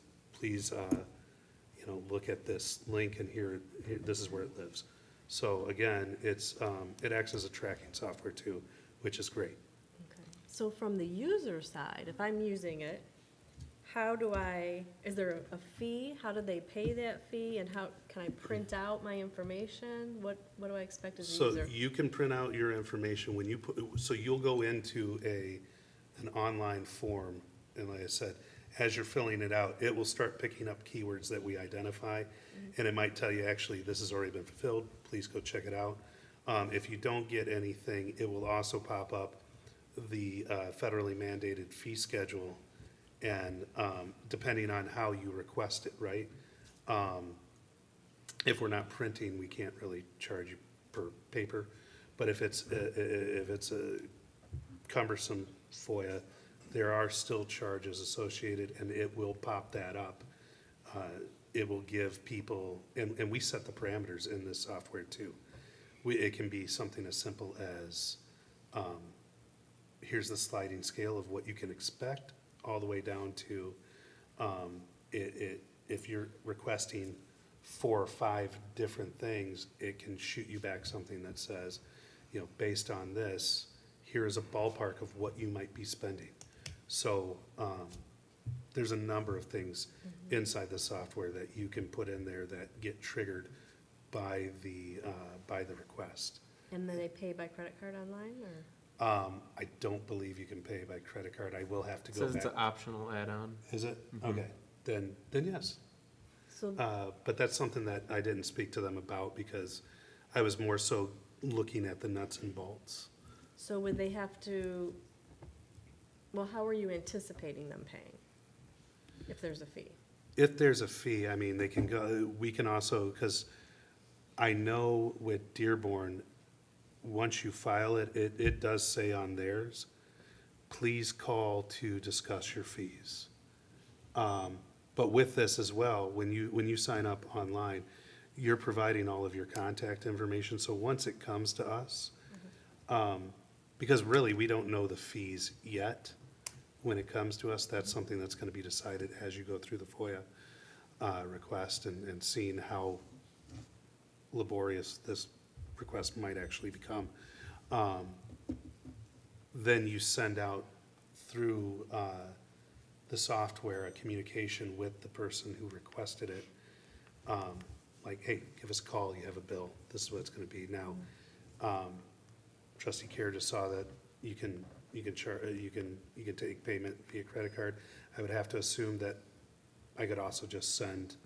look at this link, and here, this is where it lives. So again, it acts as a tracking software too, which is great. Okay. So from the user side, if I'm using it, is there a fee? How do they pay that fee? And how, can I print out my information? What do I expect as a So user? you can print out your information when you so you'll go into an online form, and like I said, as you're filling it out, it will start picking up keywords that we identify, and it might tell you, actually, this has already been fulfilled, please go check it out. If you don't get anything, it will also pop up the federally mandated fee schedule, and depending on how you request it, right? If we're not printing, we can't really charge you per paper, but if it's a cumbersome FOIA, there are still charges associated, and it will pop that up. It will give people, and we set the parameters in this software too. It can be something as simple as, here's the sliding scale of what you can expect, all the way down to, if you're requesting 4 or 5 different things, it can shoot you back something that says, based on this, here is a ballpark of what you might be spending. So there's a number of things inside the software that you can put in there that get triggered by the request. And then they pay by credit card online, or? I don't believe you can pay by credit card. I will have to It go says it's back. an optional add-on. Is it? Okay, then yes. So, But that's something that I didn't speak to them about because I was more so looking at the nuts and bolts. so would they have to, well, how are you anticipating them paying if there's a fee? If there's a fee, I mean, they can go, we can also, because I know with Dearborn, once you file it, it does say on theirs, please call to discuss your fees. But with this as well, when you sign up online, you're providing all of your contact information. So once it comes to us, because really, we don't know the fees yet. When it comes to us, that's something that's going to be decided as you go through the FOIA request and seeing how laborious this request might actually become. Then you send out through the software a communication with the person who requested it. Like, hey, give us a call, you have a bill, this is what it's going to be. Now, trustee Care just saw that you can take payment via credit card. I would have to assume that I could also just send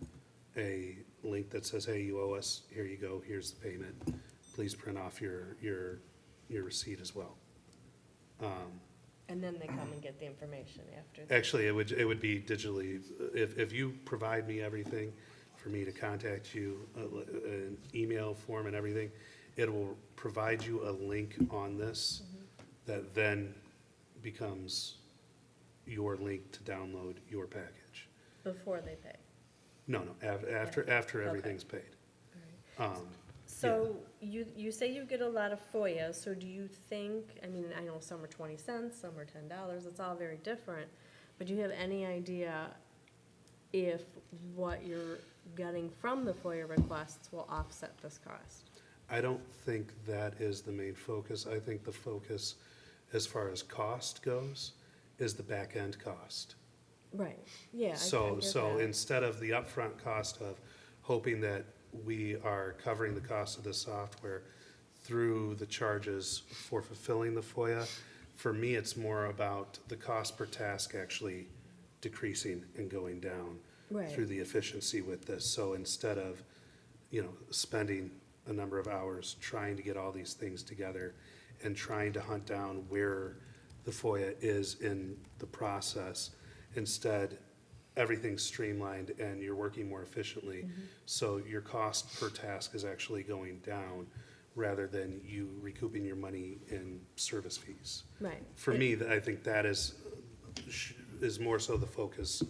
a link that says, hey, you owe us, here you go, here's the payment. Please print off your receipt as well. And then they come and get the information after? Actually, it would be digitally, if you provide me everything for me to contact you, an email form and everything, it will provide you a link on this that then becomes your link to download your package. Before they pay? No, after everything's paid. So you say you get a lot of FOIA, so do you think, I mean, I know some are 20 cents, some are $10, it's all very different, but do you have any idea if what you're getting from the FOIA requests will offset this cost? I don't think that is the main focus. I think the focus, as far as cost goes, is the back-end cost. Right, yeah. I So get that. instead of the upfront cost of hoping that we are covering the cost of the software through the charges for fulfilling the FOIA, for me, it's more about the cost per task actually decreasing and going down Right. through the efficiency with this. So instead of, spending a number of hours trying to get all these things together and trying to hunt down where the FOIA is in the process, instead, everything's streamlined and you're working more efficiently. So your cost per task is actually going down rather than you recouping your money in service fees. Right. For me, I think that is more so the focus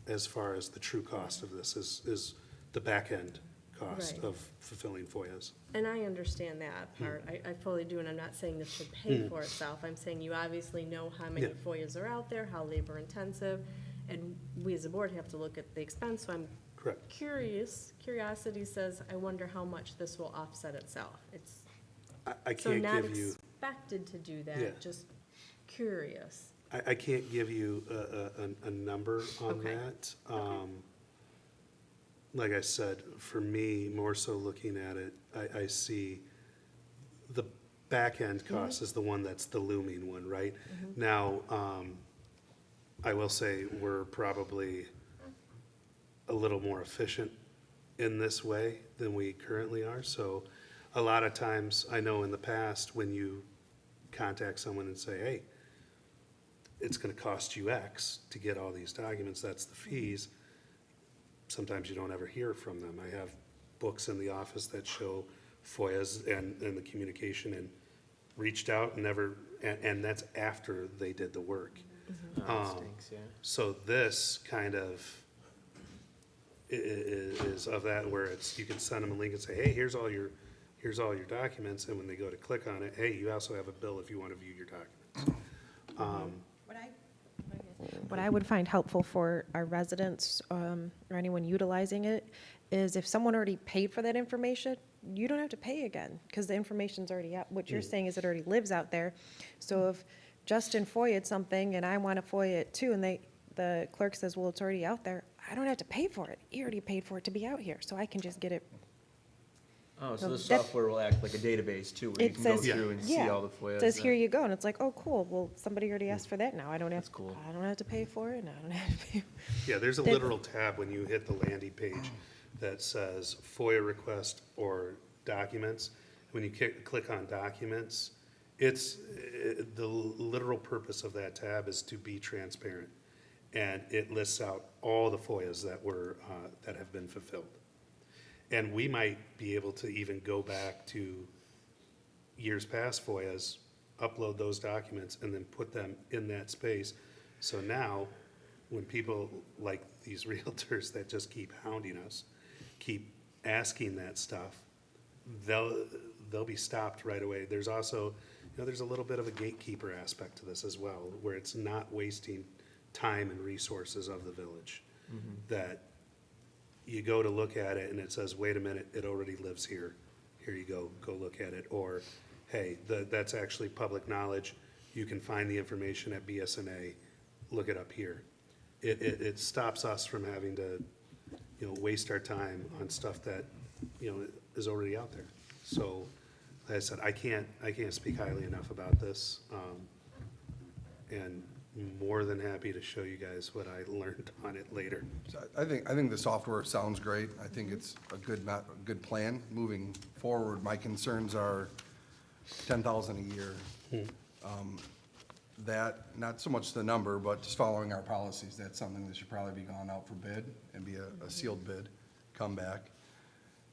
as far as the true cost of this is the back end cost Right. of fulfilling FOIAs. And I understand that part, I fully do, and I'm not saying this should pay for itself. I'm saying you obviously know how many Yeah. FOIAs are out there, how labor intensive, and we as a board have to look at the expense, so I'm Correct. curiosity says, I wonder how much this will offset itself. It's, I so can't not give you, expected to do Yeah. that, just curious. I can't give you a number on Okay. that. Like I said, for me, more so looking at it, I see the back end cost is the one that's the looming one, right? Now, I will say we're probably a little more efficient in this way than we currently are. So a lot of times, I know in the past, when you contact someone and say, hey, it's gonna cost you X to get all these documents, that's the fees. Sometimes you don't ever hear from them. I have books in the office that show FOIAs and the communication and reached out and never, and that's after they did the work. Oh, that stinks, yeah. So this kind of is of that where it's, you can send them a link and say, hey, here's all your documents, and when they go to click on it, hey, you also have a bill if you want to view your documents. What I would find helpful for our residents, or anyone utilizing it, is if someone already paid for that information, you don't have to pay again, because the information's already out. What you're saying is it already lives out there. So if Justin FOIA'd something and I want to FOIA it too, and the clerk says, well, it's already out there, I don't have to pay for it. He already paid for it to be out here, so I can just get it. Oh, so So the that- software will act like a database too, where you It can go says- through and see Yeah. all the FOIAs. It says, that- here you go, and it's like, oh, cool, well, somebody already asked for that now, I don't have, That's cool. I don't have to pay for it, and I don't have to pay. Yeah, there's a That- literal tab when you hit the landing page that says FOIA request or documents. When you click on documents, the literal purpose of that tab is to be transparent. And it lists out all the FOIAs that have been fulfilled. And we might be able to even go back to years past FOIAs, upload those documents, and then put them in that space. So now, when people like these realtors that just keep hounding us, keep asking that stuff, they'll be stopped right away. There's also, there's a little bit of a gatekeeper aspect to this as well, where it's not wasting time and resources of the village. That you go to look at it and it says, wait a minute, it already lives here. Here you go look at it. Or, hey, that's actually public knowledge. You can find the information at BSNA, look it up here. It stops us from having to, waste our time on stuff that, is already out there. So, like I said, I can't speak highly enough about this. And more than happy to show you guys what I learned on it later. So I think the software sounds great. I think it's a good plan moving forward. My concerns are 10,000 a year. That, not so much the number, but just following our policies, that's something that should probably be gone out for bid and be a sealed bid, come back.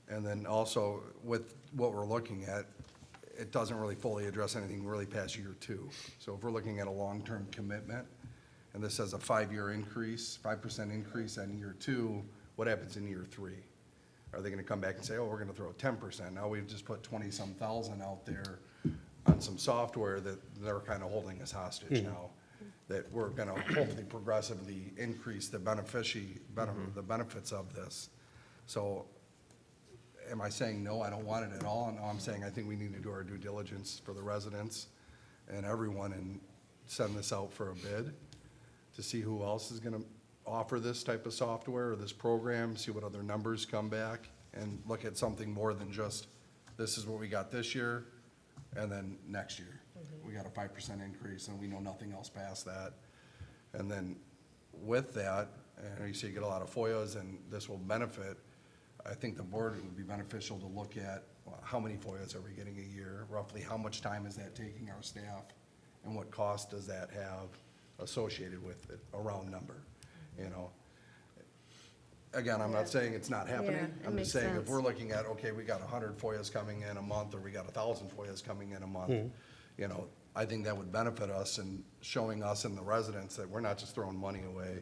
And then also with what we're looking at, it doesn't really fully address anything really past year 2. So if we're looking at a long-term commitment, and this says a 5-year increase, 5% increase on year 2, what happens in year 3? Are they gonna come back and say, oh, we're gonna throw 10%? Now we've just put 20-some thousand out there on some software that they're kind of holding us hostage now. That we're gonna hopefully progressively increase the the benefits of this. So am I saying, no, I don't want it at all? No, I'm saying I think we need to do our due diligence for the residents and everyone and send this out for a bid to see who else is gonna offer this type of software or this program, see what other numbers come back, and look at something more than just, this is what we got this year, and then next year. We got a 5% increase, and we know nothing else past that. And then with that, and you say you get a lot of FOIAs, and this will benefit, I think the board would be beneficial to look at, well, how many FOIAs are we getting a year? Roughly how much time is that taking our staff? And what cost does that have associated with it, a round number, Again, I'm not saying it's not happening. Yeah, it I'm makes just saying if sense. we're looking at, okay, we got 100 FOIAs coming in a month, or we got 1,000 FOIAs coming in a month, I think that would benefit us in showing us and the residents that we're not just throwing money away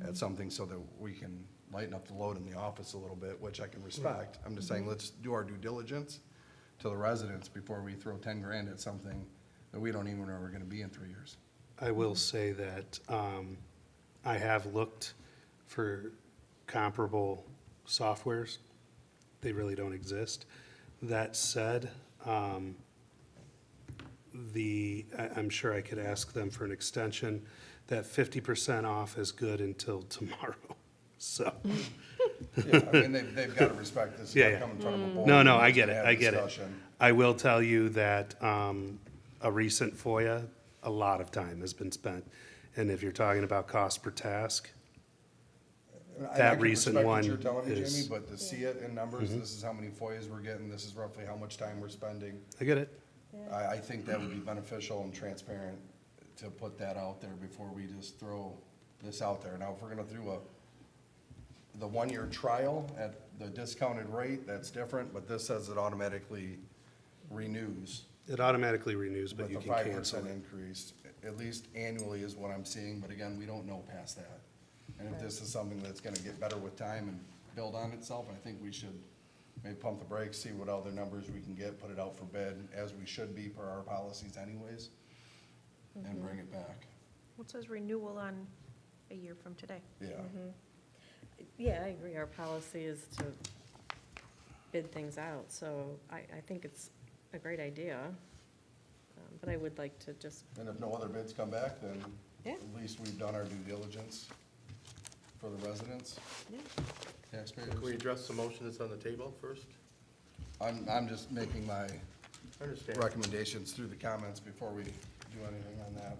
at something so that we can lighten up the load in the office a little bit, which I can respect. I'm just saying, let's do our due diligence to the residents before we throw 10 grand at something that we don't even know we're gonna be in 3 years. I will say that I have looked for comparable softwares. They really don't exist. That said, I'm sure I could ask them for an extension. That 50% off is good until tomorrow, so. Yeah, I mean, they've gotta respect this, you Yeah, gotta come in front of a board. No, and I get it, have I get it. discussion. I will tell you that a recent FOIA, a lot of time has been spent. And if you're talking about cost per task, And I that can recent respect what one you're telling me, is- Jamie, but to see it in numbers, this is how many FOIAs we're getting, this is roughly how much time we're spending. I get it. I think that would be beneficial and transparent to put that out there before we just throw this out there. Now, if we're gonna do the 1-year trial at the discounted rate, that's different, but this says it automatically renews It automatically renews, but with you a can 5% cancel it. increase. At least annually is what I'm seeing, but again, we don't know past that. And if this is something that's gonna get better with time and build on itself, I think we should maybe pump the brakes, see what other numbers we can get, put it out for bid, as we should be per our policies anyways, and bring it back. What says renewal on a year from today? Yeah. Yeah, I agree. Our policy is to bid things out, so I think it's a great idea. But I would like to just, And if no other bids come back, then Yeah. at least we've done our due diligence for the residents, yeah, taxpayers. Can we address the motion that's on the table first? I'm just making my I understand. recommendations through the comments before we do anything on that.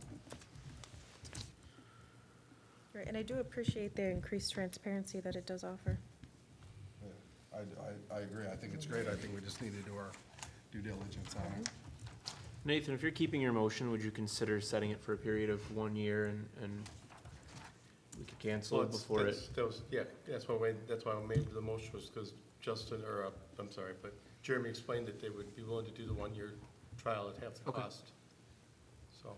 Right, and I do appreciate the increased transparency that it does offer. Yeah, I agree. I think it's great. I think we just need to do our due diligence on it. Nathan, if you're keeping your motion, would you consider setting it for a period of 1 year and we could cancel Well, it before it? That's why I made the motion, was because Justin, I'm sorry, but Jeremy explained that they would be willing to do the 1-year trial at half the Okay. cost. So,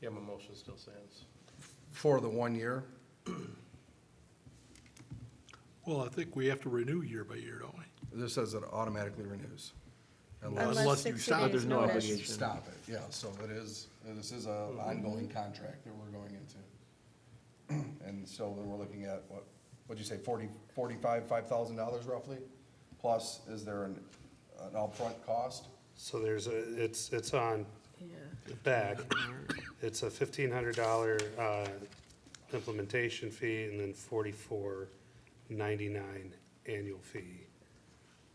yeah, my motion still stands. For the 1 year, Well, I think we have to renew year by year, don't we? this says it automatically renews. Unless you 60 stop, days there's no notice. obligation. Stop it, yeah, so this is a ongoing contract that we're going into. And so then we're looking at, what'd you say, $5,000 roughly? Plus, is there an upfront cost? So it's on yeah. the back. It's a $1,500 implementation fee and then $44.99 annual fee.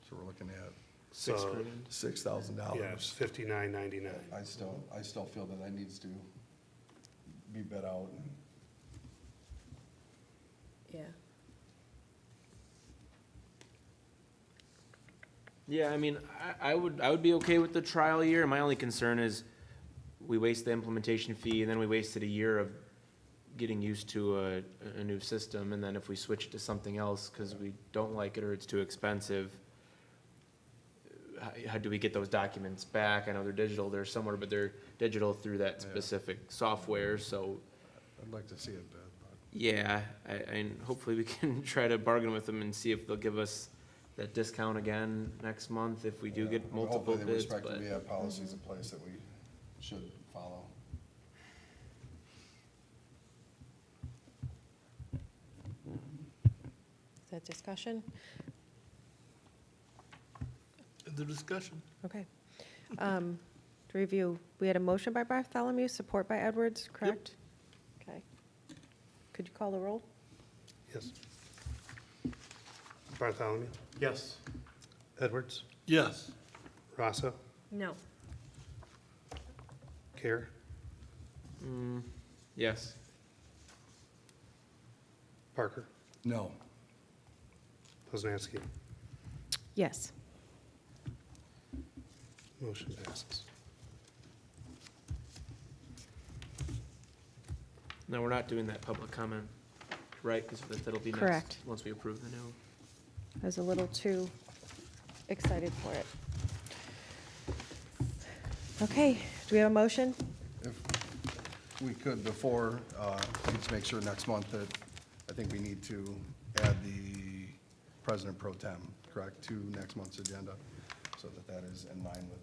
So we're looking at So, $6,000. yeah, it's $59.99. I still feel that needs to be bid out. Yeah. Yeah, I mean, I would be okay with the trial year. My only concern is we waste the implementation fee and then we wasted a year of getting used to a new system. And then if we switch it to something else because we don't like it or it's too expensive, how do we get those documents back? I know they're digital, they're somewhere, but they're digital through that specific software, so. I'd like to see it bid, but. Yeah, and hopefully we can try to bargain with them and see if they'll give us that discount again next month if we do get multiple Hopefully they bids, respect that but. we have policies in place that we should follow. Is that discussion? The discussion. Okay. To review, we had a motion by Bartholomew, support by Edwards, correct? Okay. Could you call the roll? Yes. Bartholomew, Yes. Edwards, Yes. Rosso, No. Care, Yes. Parker, No. Poznanski. Yes. Motion passes. No, we're not doing that public comment, right? Because that'll be next. Correct. Once we approve the new. I was a little too excited for it. Okay, do we have a motion? If we could, before, just make sure next month that, I think we need to add the president pro tem, correct, to next month's agenda, so that that is in line with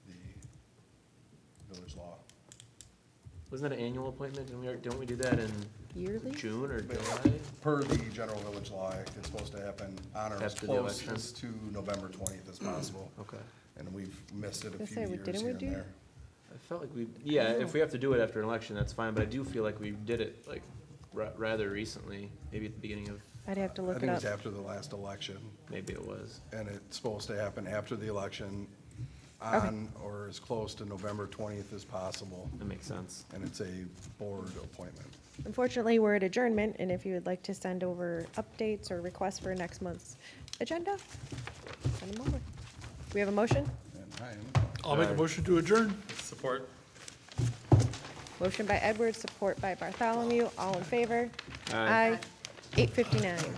the village law. Wasn't that an annual appointment? Don't we do that in Yearly? June or July? Per the general village law act, it's supposed to happen on or as After the close election. as to November 20th as possible. Okay. And we've missed it a Gonna few say, years didn't we here and do- there. I felt like we, yeah, if we have to do it after an election, that's fine, but I do feel like we did it like rather recently, maybe at the beginning of, I'd have to I look think it it was up. after the last election, maybe it was. and it's supposed to happen after the election Okay. on or as close to November 20th as possible, That makes sense. and it's a board appointment. Unfortunately, we're at adjournment, and if you would like to send over updates or requests for next month's agenda, send them over. We have a motion? And I am I'll make a motion to adjourn. Support. Motion by Edwards, support by Bartholomew, all in favor? Aye. 8:59.